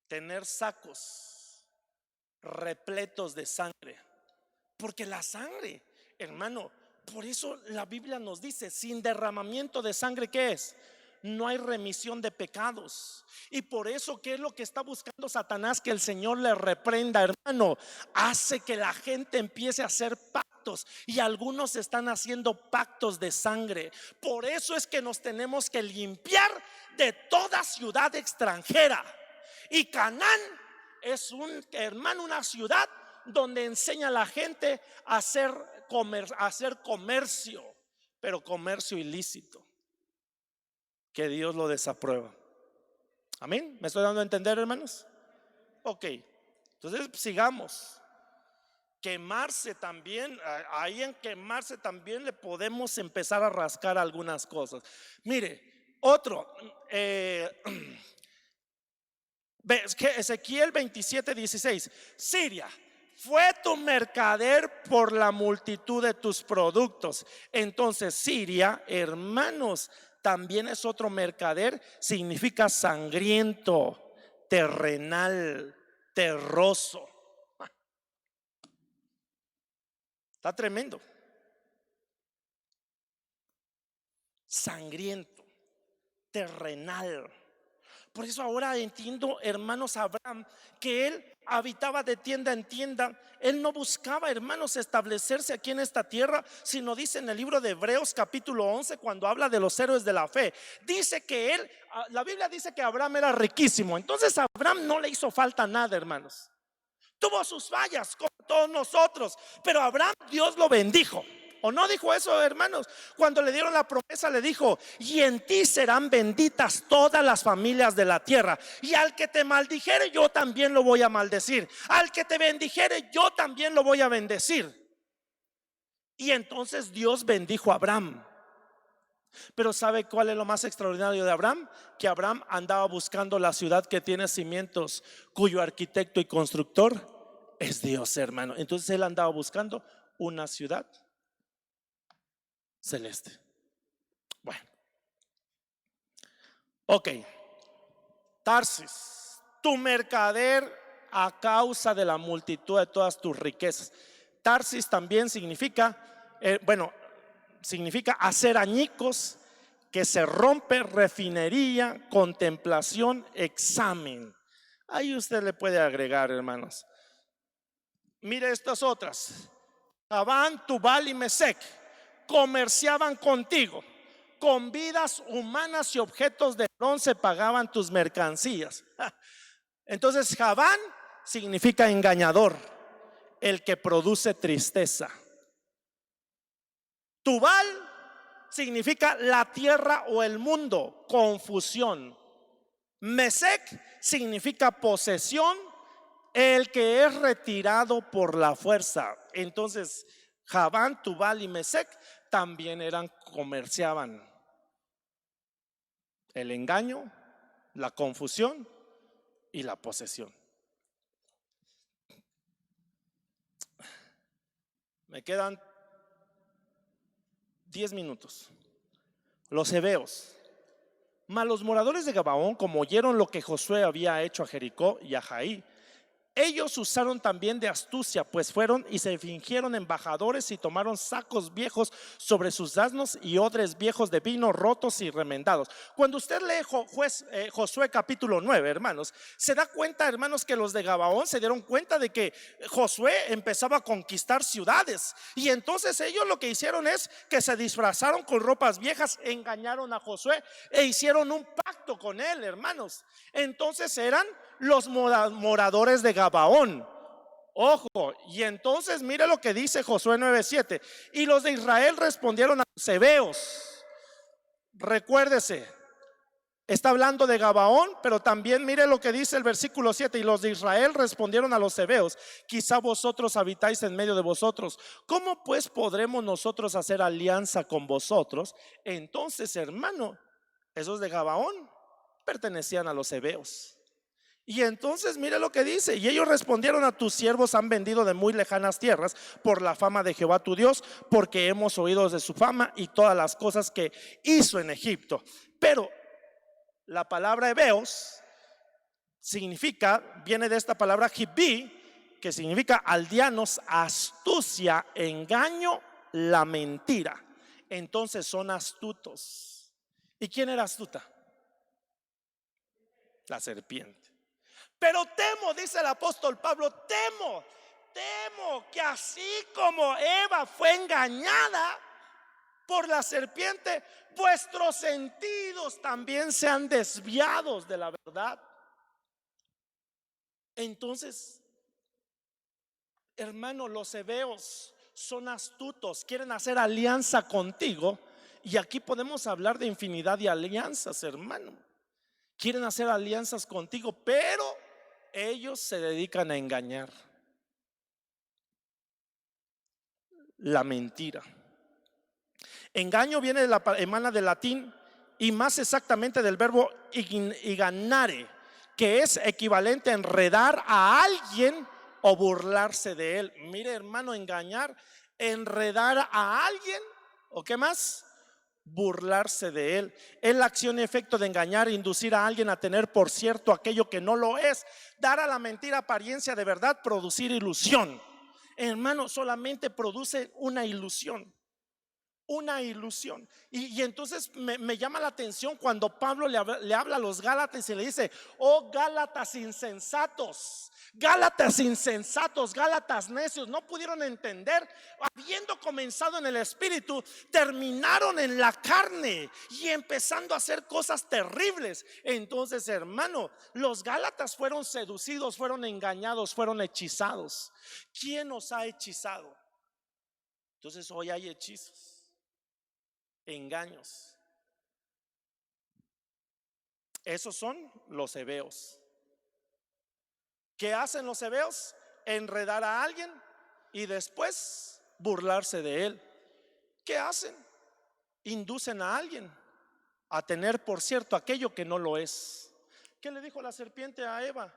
tener sacos repletos de sangre, porque la sangre, hermano, por eso la Biblia nos dice, sin derramamiento de sangre, ¿qué es? No hay remisión de pecados. Y por eso, ¿qué es lo que está buscando Satanás? Que el Señor le reprenda, hermano. Hace que la gente empiece a hacer pactos, y algunos están haciendo pactos de sangre. Por eso es que nos tenemos que limpiar de toda ciudad extranjera. Y Canaán es hermano, una ciudad donde enseña a la gente a hacer comercio, pero comercio ilícito, que Dios lo desaprueba. Amén. ¿Me estoy dando a entender, hermanos? Ok, entonces sigamos. Quemarse también, ahí en quemarse también le podemos empezar a rascar algunas cosas. Mire, otro, Ezequiel 27-16. Siria, fue tu mercader por la multitud de tus productos. Entonces Siria, hermanos, también es otro mercader. Significa sangriento, terrenal, terroso. Está tremendo. Sangriento, terrenal. Por eso ahora entiendo, hermanos, Abraham, que él habitaba de tienda en tienda. Él no buscaba, hermanos, establecerse aquí en esta tierra, sino dice en el libro de Hebreos capítulo 11, cuando habla de los héroes de la fe, dice que la Biblia dice que Abraham era riquísimo. Entonces a Abraham no le hizo falta nada, hermanos. Tuvo sus fallas como todos nosotros, pero Abraham, Dios lo bendijo. ¿O no dijo eso, hermanos? Cuando le dieron la promesa le dijo: y en ti serán benditas todas las familias de la tierra, y al que te maldijere yo también lo voy a maldecir, al que te bendijere yo también lo voy a bendecir. Y entonces Dios bendijo a Abraham. Pero ¿sabe cuál es lo más extraordinario de Abraham? Que Abraham andaba buscando la ciudad que tiene cimientos, cuyo arquitecto y constructor es Dios, hermano. Entonces él andaba buscando una ciudad celeste. Bueno, ok. Tarsis, tu mercader a causa de la multitud de todas tus riquezas. Tarsis también significa, significa hacer añicos, que se rompe, refinería, contemplación, examen. Ahí usted le puede agregar, hermanos. Mire estas otras. Javán, Tubal y Mesec comerciaban contigo. Con vidas humanas y objetos de bronce pagaban tus mercancías. Entonces Javán significa engañador, el que produce tristeza. Tubal significa la tierra o el mundo, confusión. Mesec significa posesión, el que es retirado por la fuerza. Entonces Javán, Tubal y Mesec también comerciaban el engaño, la confusión y la posesión. Me quedan 10 minutos. Los heveos. Mas los moradores de Gabaón, como oyeron lo que Josué había hecho a Jericó y a Jaí, ellos usaron también de astucia, pues fueron y se fingieron embajadores y tomaron sacos viejos sobre sus asnos y odres viejos de vino rotos y remendados. Cuando usted lee Josué capítulo 9, hermanos, se da cuenta, hermanos, que los de Gabaón se dieron cuenta de que Josué empezaba a conquistar ciudades, y entonces ellos lo que hicieron es que se disfrazaron con ropas viejas, engañaron a Josué e hicieron un pacto con él, hermanos. Entonces eran los moradores de Gabaón. Ojo, y entonces mire lo que dice Josué 9:7. Y los de Israel respondieron a los heveos. Recuérdese, está hablando de Gabaón, pero también mire lo que dice el versículo 7. Y los de Israel respondieron a los heveos: quizá vosotros habitáis en medio de vosotros, ¿cómo pues podremos nosotros hacer alianza con vosotros? Entonces, hermano, esos de Gabaón pertenecían a los heveos. Y entonces mire lo que dice: y ellos respondieron: a tus siervos han vendido de muy lejanas tierras por la fama de Jehová tu Dios, porque hemos oído de su fama y todas las cosas que hizo en Egipto. Pero la palabra heveos viene de esta palabra hibí, que significa aldeanos, astucia, engaño, la mentira. Entonces son astutos. ¿Y quién era astuta? La serpiente. Pero temo, dice el apóstol Pablo, temo que así como Eva fue engañada por la serpiente, vuestros sentidos también sean desviados de la verdad. Entonces, hermano, los heveos son astutos, quieren hacer alianza contigo. Y aquí podemos hablar de infinidad de alianzas, hermano. Quieren hacer alianzas contigo, pero ellos se dedican a engañar. La mentira. Engaño emana del latín, y más exactamente del verbo iganare, que es equivalente a enredar a alguien o burlarse de él. Mire, hermano, engañar, enredar a alguien, ¿o qué más? Burlarse de él. Es la acción y efecto de engañar, inducir a alguien a tener por cierto aquello que no lo es, dar a la mentira apariencia de verdad, producir ilusión. Hermano, solamente produce una ilusión. Una ilusión. Y entonces me llama la atención cuando Pablo le habla a los Gálatas y le dice: oh Gálatas insensatos, Gálatas insensatos, Gálatas necios, no pudieron entender, habiendo comenzado en el espíritu, terminaron en la carne y empezando a hacer cosas terribles. Entonces, hermano, los Gálatas fueron seducidos, fueron engañados, fueron hechizados. ¿Quién nos ha hechizado? Entonces hoy hay hechizos, engaños. Esos son los heveos. ¿Qué hacen los heveos? Enredar a alguien y después burlarse de él. ¿Qué hacen? Inducen a alguien a tener por cierto aquello que no lo es. ¿Qué le dijo la serpiente a Eva?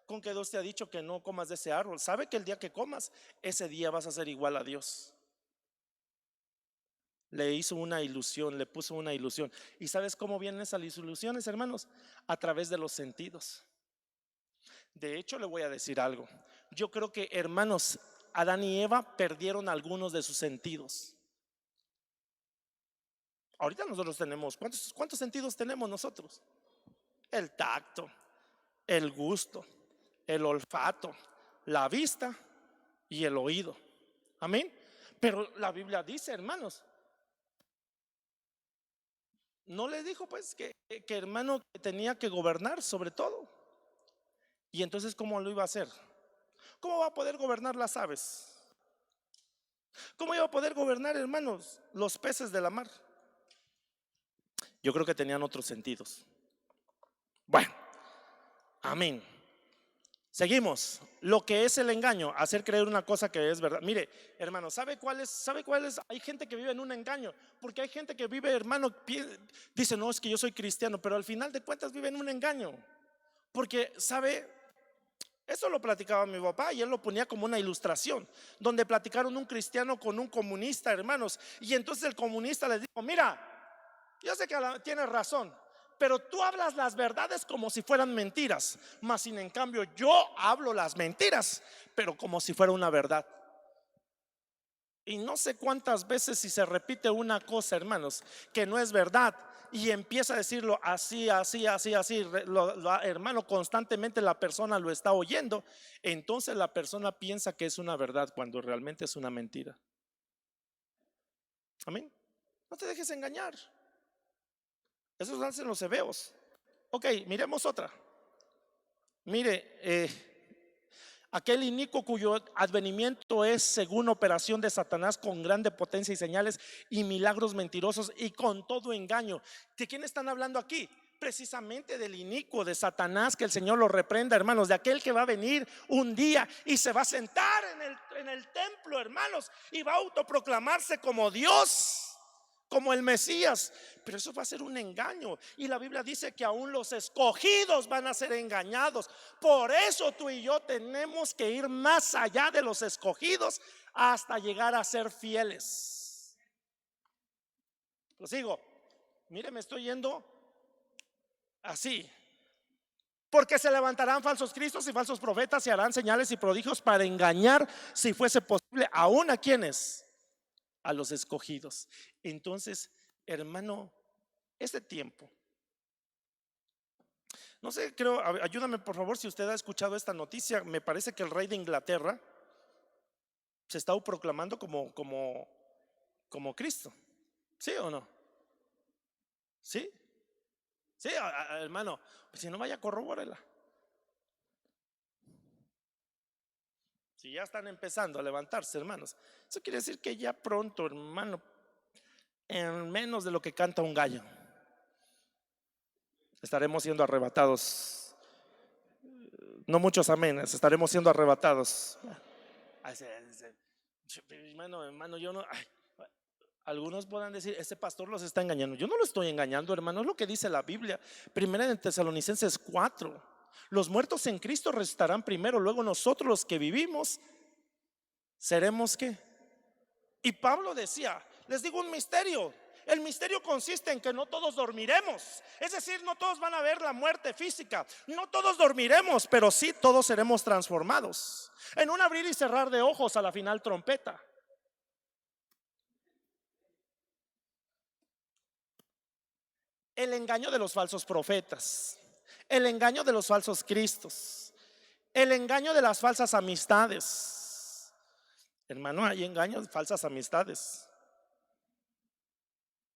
Con que Dios te ha dicho que no comas de ese árbol. Sabe que el día que comas, ese día vas a ser igual a Dios. Le hizo una ilusión, le puso una ilusión. ¿Y sabes cómo vienen esas ilusiones, hermanos? A través de los sentidos. De hecho, le voy a decir algo. Yo creo que, hermanos, Adán y Eva perdieron algunos de sus sentidos. Ahorita nosotros tenemos, ¿cuántos sentidos tenemos nosotros? El tacto, el gusto, el olfato, la vista y el oído. Amén. Pero la Biblia dice, hermanos, no le dijo pues que hermano, que tenía que gobernar sobre todo. Y entonces, ¿cómo lo iba a hacer? ¿Cómo va a poder gobernar las aves? ¿Cómo iba a poder gobernar, hermanos, los peces de la mar? Yo creo que tenían otros sentidos. Bueno, amén. Seguimos. Lo que es el engaño, hacer creer una cosa que es verdad. Mire, hermano, ¿sabe cuál es? Hay gente que vive en un engaño, porque hay gente que vive, hermano, dice, no, es que yo soy cristiano, pero al final de cuentas vive en un engaño. Porque, ¿sabe? Eso lo platicaba mi papá y él lo ponía como una ilustración, donde platicaron un cristiano con un comunista, hermanos, y entonces el comunista les dijo, mira, yo sé que tienes razón, pero tú hablas las verdades como si fueran mentiras, mas sin en cambio yo hablo las mentiras, pero como si fuera una verdad. Y no sé cuántas veces si se repite una cosa, hermanos, que no es verdad y empieza a decirlo así, así, así, así, hermano, constantemente la persona lo está oyendo, entonces la persona piensa que es una verdad cuando realmente es una mentira. Amén. No te dejes engañar. Esos hacen los hebeos. Ok, miremos otra. Mire, aquel inicuo cuyo advenimiento es según operación de Satanás con grande potencia y señales y milagros mentirosos y con todo engaño. ¿De quién están hablando aquí? Precisamente del inicuo, de Satanás, que el Señor lo reprenda, hermanos, de aquel que va a venir un día y se va a sentar en el templo, hermanos, y va a autoproclamarse como Dios, como el Mesías. Pero eso va a ser un engaño, y la Biblia dice que aún los escogidos van a ser engañados. Por eso tú y yo tenemos que ir más allá de los escogidos hasta llegar a ser fieles. Pues digo, mire, me estoy yendo así. Porque se levantarán falsos cristos y falsos profetas y harán señales y prodigios para engañar, si fuese posible, aún a quienes, a los escogidos. Entonces, hermano, este tiempo, no sé, creo, ayúdame por favor si usted ha escuchado esta noticia. Me parece que el rey de Inglaterra se está proclamando como Cristo. ¿Sí o no? ¿Sí? Sí, hermano, si no, vaya, corrobórela. Si ya están empezando a levantarse, hermanos, eso quiere decir que ya pronto, hermano, en menos de lo que canta un gallo, estaremos siendo arrebatados. No muchos amenes, estaremos siendo arrebatados. Hermano, yo no. Algunos podrán decir, este pastor los está engañando. Yo no lo estoy engañando, hermano, es lo que dice la Biblia. Primera de Tesalonicenses 4. Los muertos en Cristo resucitarán primero, luego nosotros los que vivimos seremos ¿qué? Y Pablo decía, les digo un misterio. El misterio consiste en que no todos dormiremos. Es decir, no todos van a ver la muerte física. No todos dormiremos, pero sí todos seremos transformados. En un abrir y cerrar de ojos, a la final trompeta. El engaño de los falsos profetas, el engaño de los falsos cristos, el engaño de las falsas amistades. Hermano, hay engaños, falsas amistades.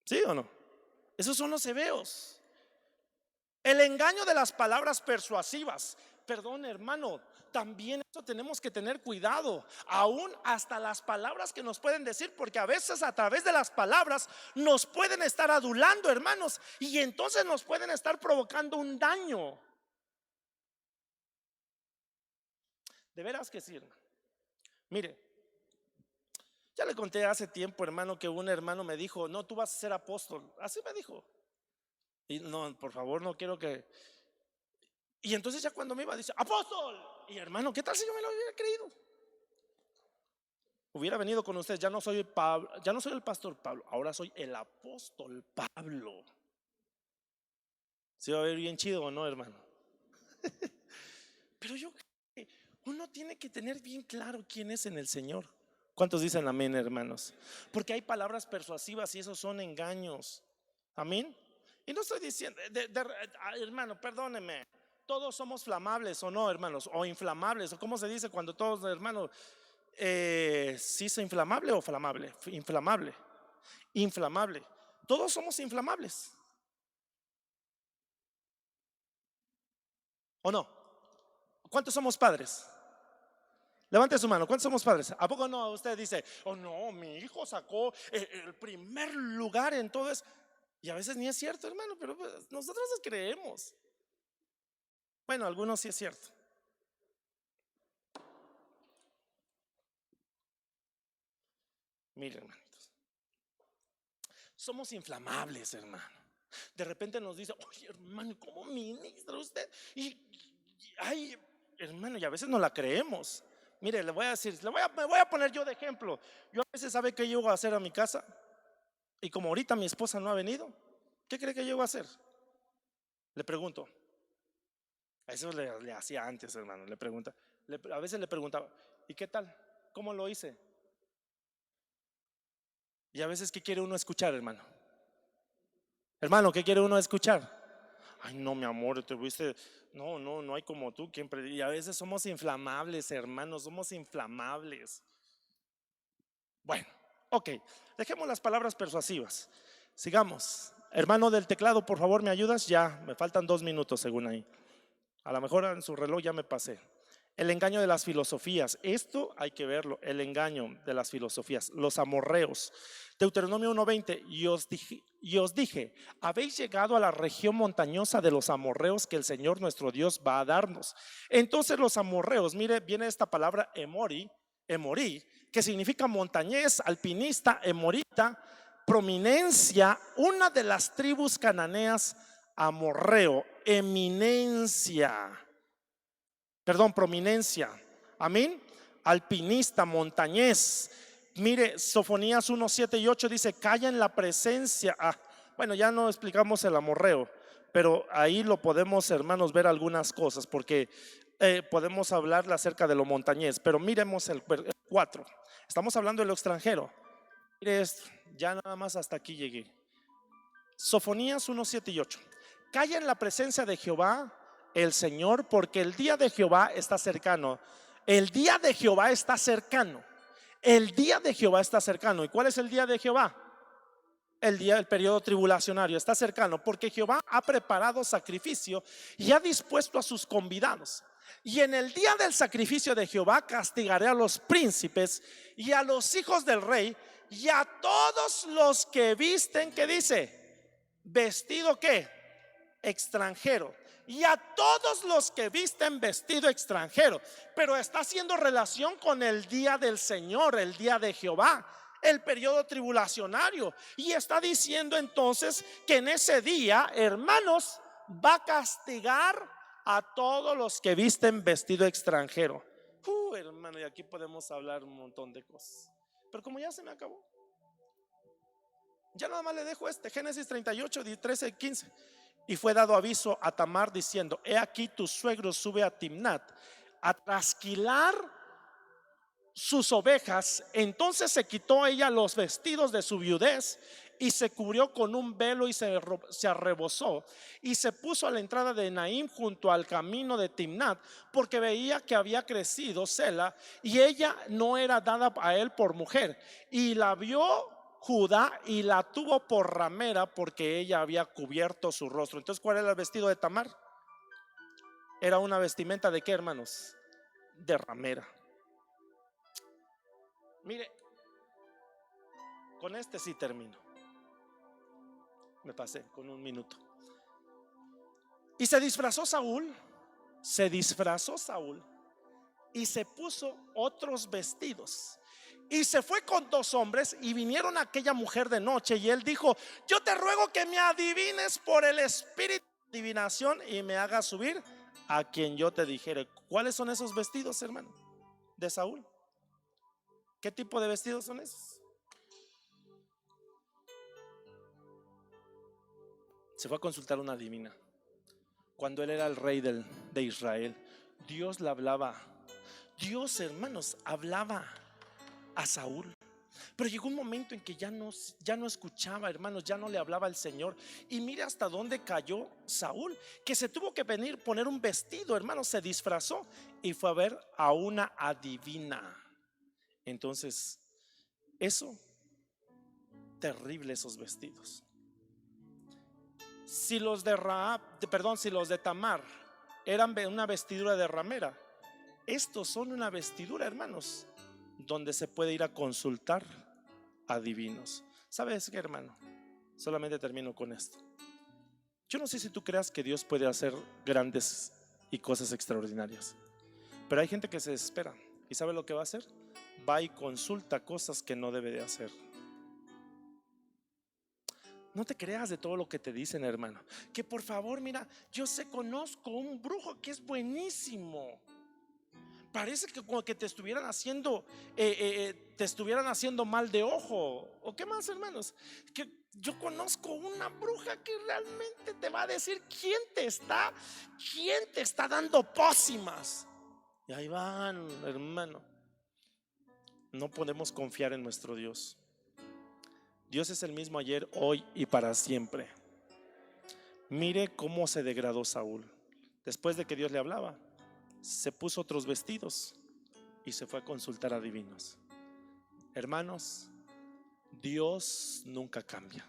¿Sí o no? Esos son los hebeos. El engaño de las palabras persuasivas. Perdón, hermano, también eso tenemos que tener cuidado, aún hasta las palabras que nos pueden decir, porque a veces a través de las palabras nos pueden estar adulando, hermanos, y entonces nos pueden estar provocando un daño. De veras que sí, hermano. Mire, ya le conté hace tiempo, hermano, que un hermano me dijo, no, tú vas a ser apóstol. Así me dijo. Y no, por favor, no quiero que. Y entonces ya cuando me iba, dice, apóstol. Y hermano, ¿qué tal si yo me lo hubiera creído? Hubiera venido con ustedes. Ya no soy Pablo, ya no soy el pastor Pablo, ahora soy el apóstol Pablo. Se va a ver bien chido o no, hermano. Pero yo creo que uno tiene que tener bien claro quién es en el Señor. ¿Cuántos dicen amén, hermanos? Porque hay palabras persuasivas y esos son engaños. Amén. Y no estoy diciendo, hermano, perdóneme. Todos somos flamables o no, hermanos, o inflamables, o cómo se dice cuando todos, hermanos, ¿sí es inflamable o flamable? Inflamable, inflamable. Todos somos inflamables, ¿o no? ¿Cuántos somos padres? Levante su mano, ¿cuántos somos padres? ¿A poco no? Usted dice, oh no, mi hijo sacó el primer lugar en todo eso. Y a veces ni es cierto, hermano, pero nosotros creemos. Bueno, algunos sí es cierto. Miren, hermanitos, somos inflamables, hermano. De repente nos dice, oye, hermano, ¿cómo ministra usted? Ay, hermano, y a veces no la creemos. Mire, le voy a decir, me voy a poner yo de ejemplo. Yo a veces, ¿sabe qué llego a hacer a mi casa? Y como ahorita mi esposa no ha venido, ¿qué cree que llego a hacer? Le pregunto. Eso le hacía antes, hermano. Le pregunta, a veces le preguntaba, ¿y qué tal? ¿Cómo lo hice? Y a veces, ¿qué quiere uno escuchar, hermano? Hermano, ¿qué quiere uno escuchar? Ay, no, mi amor, te viste. No, no, no hay como tú. Y a veces somos inflamables, hermanos, somos inflamables. Bueno, ok, dejemos las palabras persuasivas. Sigamos. Hermano del teclado, por favor, ¿me ayudas? Ya, me faltan 2 minutos según ahí. A lo mejor en su reloj ya me pasé. El engaño de las filosofías. Esto hay que verlo. El engaño de las filosofías. Los amorreos. Deuteronomio 1:20. Y os dije, habéis llegado a la región montañosa de los amorreos que el Señor nuestro Dios va a darnos. Entonces los amorreos, mire, viene esta palabra emorí, que significa montañés, alpinista, emorita, prominencia, una de las tribus cananeas. Amorreo, eminencia, perdón, prominencia, amén, alpinista, montañés. Mire, Sofonías 1:7 y 8 dice, calla en la presencia. Bueno, ya no explicamos el amorreo, pero ahí lo podemos, hermanos, ver algunas cosas, porque podemos hablar acerca de lo montañés. Pero miremos el 4. Estamos hablando de lo extranjero. Mire esto, ya nada más hasta aquí llegué. Sofonías 1:7 y 8. Calla en la presencia de Jehová el Señor, porque el día de Jehová está cercano. El día de Jehová está cercano. El día de Jehová está cercano. ¿Y cuál es el día de Jehová? El periodo tribulacionario está cercano, porque Jehová ha preparado sacrificio y ha dispuesto a sus convidados. Y en el día del sacrificio de Jehová castigaré a los príncipes y a los hijos del rey y a todos los que visten, ¿qué dice? Vestido, ¿qué? Extranjero. Y a todos los que visten vestido extranjero. Pero está haciendo relación con el día del Señor, el día de Jehová, el periodo tribulacionario. Y está diciendo entonces que en ese día, hermanos, va a castigar a todos los que visten vestido extranjero. Hermano, y aquí podemos hablar un montón de cosas, pero como ya se me acabó, ya nada más le dejo Génesis 38, 13 y 15. Y fue dado aviso a Tamar diciendo, he aquí tu suegro sube a Timnat a trasquilar sus ovejas. Entonces se quitó ella los vestidos de su viudez y se cubrió con un velo y se arrebozó y se puso a la entrada de Naim junto al camino de Timnat, porque veía que había crecido Sela y ella no era dada a él por mujer. Y la vio Judá y la tuvo por ramera, porque ella había cubierto su rostro. Entonces, ¿cuál era el vestido de Tamar? Era una vestimenta de ¿qué, hermanos? De ramera. Mire, con sí termino. Me pasé con 1 minuto. Y se disfrazó Saúl y se puso otros vestidos. Y se fue con 2 hombres y vinieron a aquella mujer de noche. Y él dijo, yo te ruego que me adivines por el espíritu de adivinación y me hagas subir a quien yo te dijere. ¿Cuáles son esos vestidos, hermano? De Saúl. ¿Qué tipo de vestidos son esos? Se fue a consultar una divina. Cuando él era el rey de Israel, Dios le hablaba. Dios, hermanos, hablaba a Saúl. Pero llegó un momento en que ya no escuchaba, hermanos, ya no le hablaba al Señor. Y mire hasta dónde cayó Saúl, que se tuvo que poner un vestido, hermanos, se disfrazó y fue a ver a una adivina. Entonces, terrible esos vestidos. Si los de Tamar eran una vestidura de ramera, estos son una vestidura, hermanos, donde se puede ir a consultar a divinos. ¿Sabes qué, hermano? Solamente termino con esto. Yo no sé si tú creas que Dios puede hacer grandes y cosas extraordinarias, pero hay gente que se desespera. ¿Y sabe lo que va a hacer? va y consulta cosas que no debe de hacer. No te creas de todo lo que te dicen, hermano. Que por favor, mira, yo conozco un brujo que es buenísimo. Parece que como que te estuvieran haciendo mal de ojo. ¿O qué más, hermanos? Que yo conozco una bruja que realmente te va a decir quién te está dando pócimas. Y ahí van, hermano. No podemos confiar en nuestro Dios. Dios es el mismo ayer, hoy y para siempre. Mire cómo se degradó Saúl. Después de que Dios le hablaba, se puso otros vestidos y se fue a consultar a adivinos. Hermanos, Dios nunca cambia.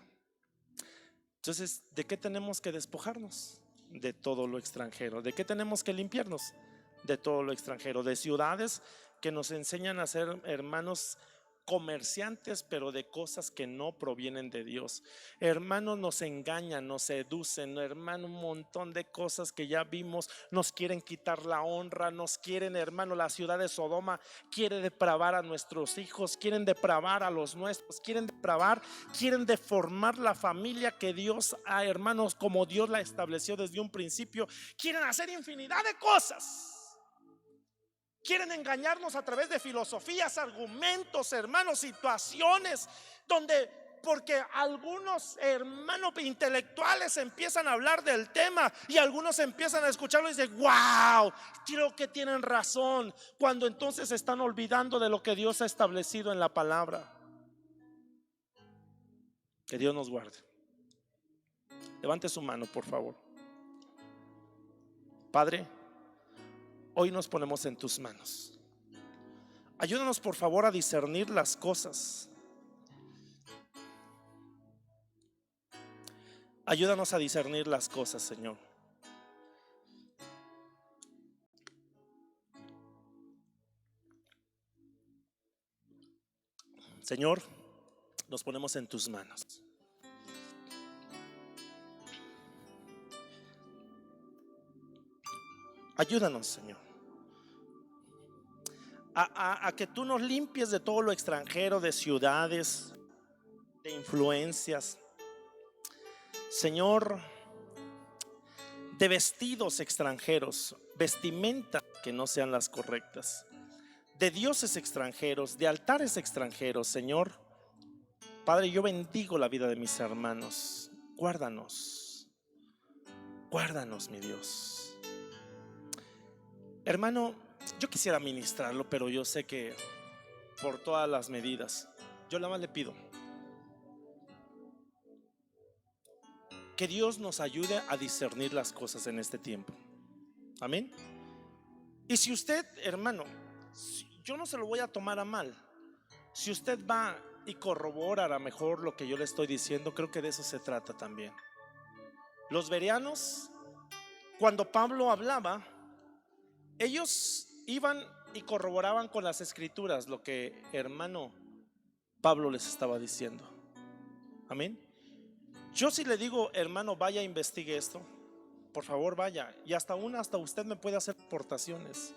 Entonces, ¿de qué tenemos que despojarnos? De todo lo extranjero. ¿De qué tenemos que limpiarnos? De todo lo extranjero. De ciudades que nos enseñan a ser, hermanos, comerciantes, pero de cosas que no provienen de Dios. Hermanos, nos engañan, nos seducen, hermano, un montón de cosas que ya vimos. Nos quieren quitar la honra, nos quieren, hermano, la ciudad de Sodoma quiere depravar a nuestros hijos, quieren depravar a los nuestros, quieren deformar la familia que Dios, hermanos, como Dios la estableció desde un principio. Quieren hacer infinidad de cosas. Quieren engañarnos a través de filosofías, argumentos, hermanos, situaciones porque algunos hermanos intelectuales empiezan a hablar del tema y algunos empiezan a escucharlo y dicen: wow, creo que tienen razón, cuando entonces están olvidando de lo que Dios ha establecido en la palabra. Que Dios nos guarde. Levante su mano, por favor. Padre, hoy nos ponemos en tus manos. Ayúdanos, por favor, a discernir las cosas. Ayúdanos a discernir las cosas, Señor. Señor, nos ponemos en tus manos. Ayúdanos, Señor, a que tú nos limpies de todo lo extranjero, de ciudades, de influencias, Señor, de vestidos extranjeros, vestimentas que no sean las correctas, de dioses extranjeros, de altares extranjeros. Señor, Padre, yo bendigo la vida de mis hermanos. Guárdanos, guárdanos, mi Dios. Hermano, yo quisiera ministrarlo, pero yo sé que por todas las medidas, yo nada más le pido que Dios nos ayude a discernir las cosas en este tiempo. Amén. Y si usted, hermano, yo no se lo voy a tomar a mal. Si usted va y corrobora a lo mejor lo que yo le estoy diciendo, creo que de eso se trata también. Los bereanos, cuando Pablo hablaba, ellos iban y corroboraban con las escrituras lo que hermano Pablo les estaba diciendo. Amén. Yo sí le digo, hermano, vaya, investigue esto, por favor vaya. Y hasta usted me puede hacer aportaciones.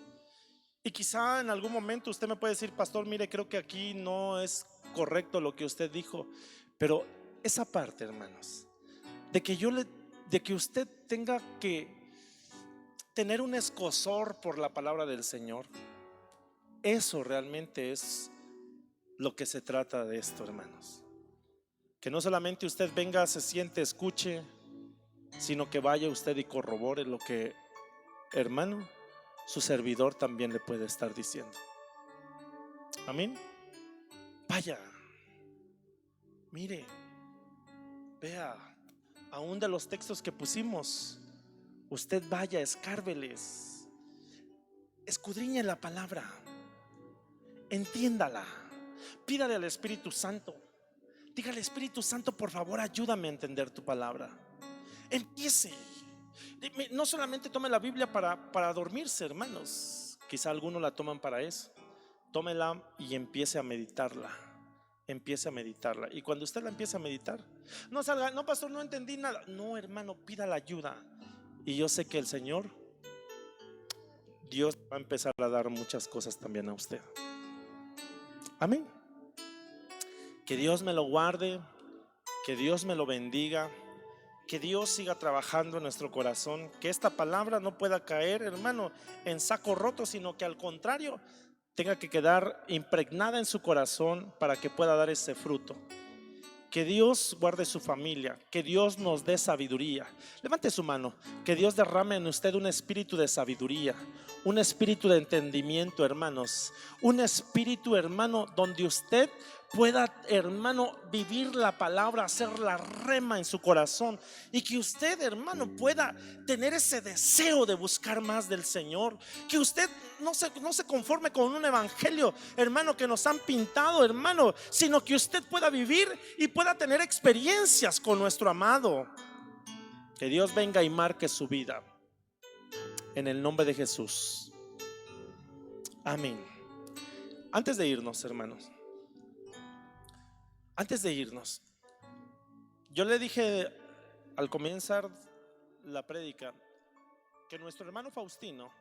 Y quizá en algún momento usted me puede decir: pastor, mire, creo que aquí no es correcto lo que usted dijo. Pero esa parte, hermanos, de que usted tenga que tener un escozor por la palabra del Señor, eso realmente es lo que se trata de esto, hermanos. Que no solamente usted venga, se siente, escuche, sino que vaya usted y corrobore lo que, hermano, su servidor también le puede estar diciendo. Amén. Vaya, mire, vea, aún de los textos que pusimos, usted vaya, escárbeles, escudriñe la palabra, entiéndala, pídale al Espíritu Santo. Dígale: Espíritu Santo, por favor, ayúdame a entender tu palabra. Empiece. No solamente tome la Biblia para dormirse, hermanos. Quizá algunos la toman para eso. Tómela y empiece a meditarla. Empiece a meditarla. Y cuando usted la empiece a meditar, no salga: no, pastor, no entendí nada. No, hermano, pida la ayuda. Y yo sé que el Señor, Dios, va a empezar a dar muchas cosas también a usted. Amén. Que Dios me lo guarde, que Dios me lo bendiga, que Dios siga trabajando en nuestro corazón, que esta palabra no pueda caer, hermano, en saco roto, sino que al contrario tenga que quedar impregnada en su corazón para que pueda dar ese fruto. Que Dios guarde su familia, que Dios nos dé sabiduría. Levante su mano, que Dios derrame en usted un espíritu de sabiduría, un espíritu de entendimiento, hermanos, un espíritu, hermano, donde usted pueda, hermano, vivir la palabra, hacerla rema en su corazón, y que usted, hermano, pueda tener ese deseo de buscar más del Señor. Que usted no se conforme con un evangelio, hermano, que nos han pintado, hermano, sino que usted pueda vivir y pueda tener experiencias con nuestro amado. Que Dios venga y marque su vida en el nombre de Jesús. Amén. Antes de irnos, hermanos, antes de irnos, yo le dije al comenzar la prédica que nuestro hermano Faustino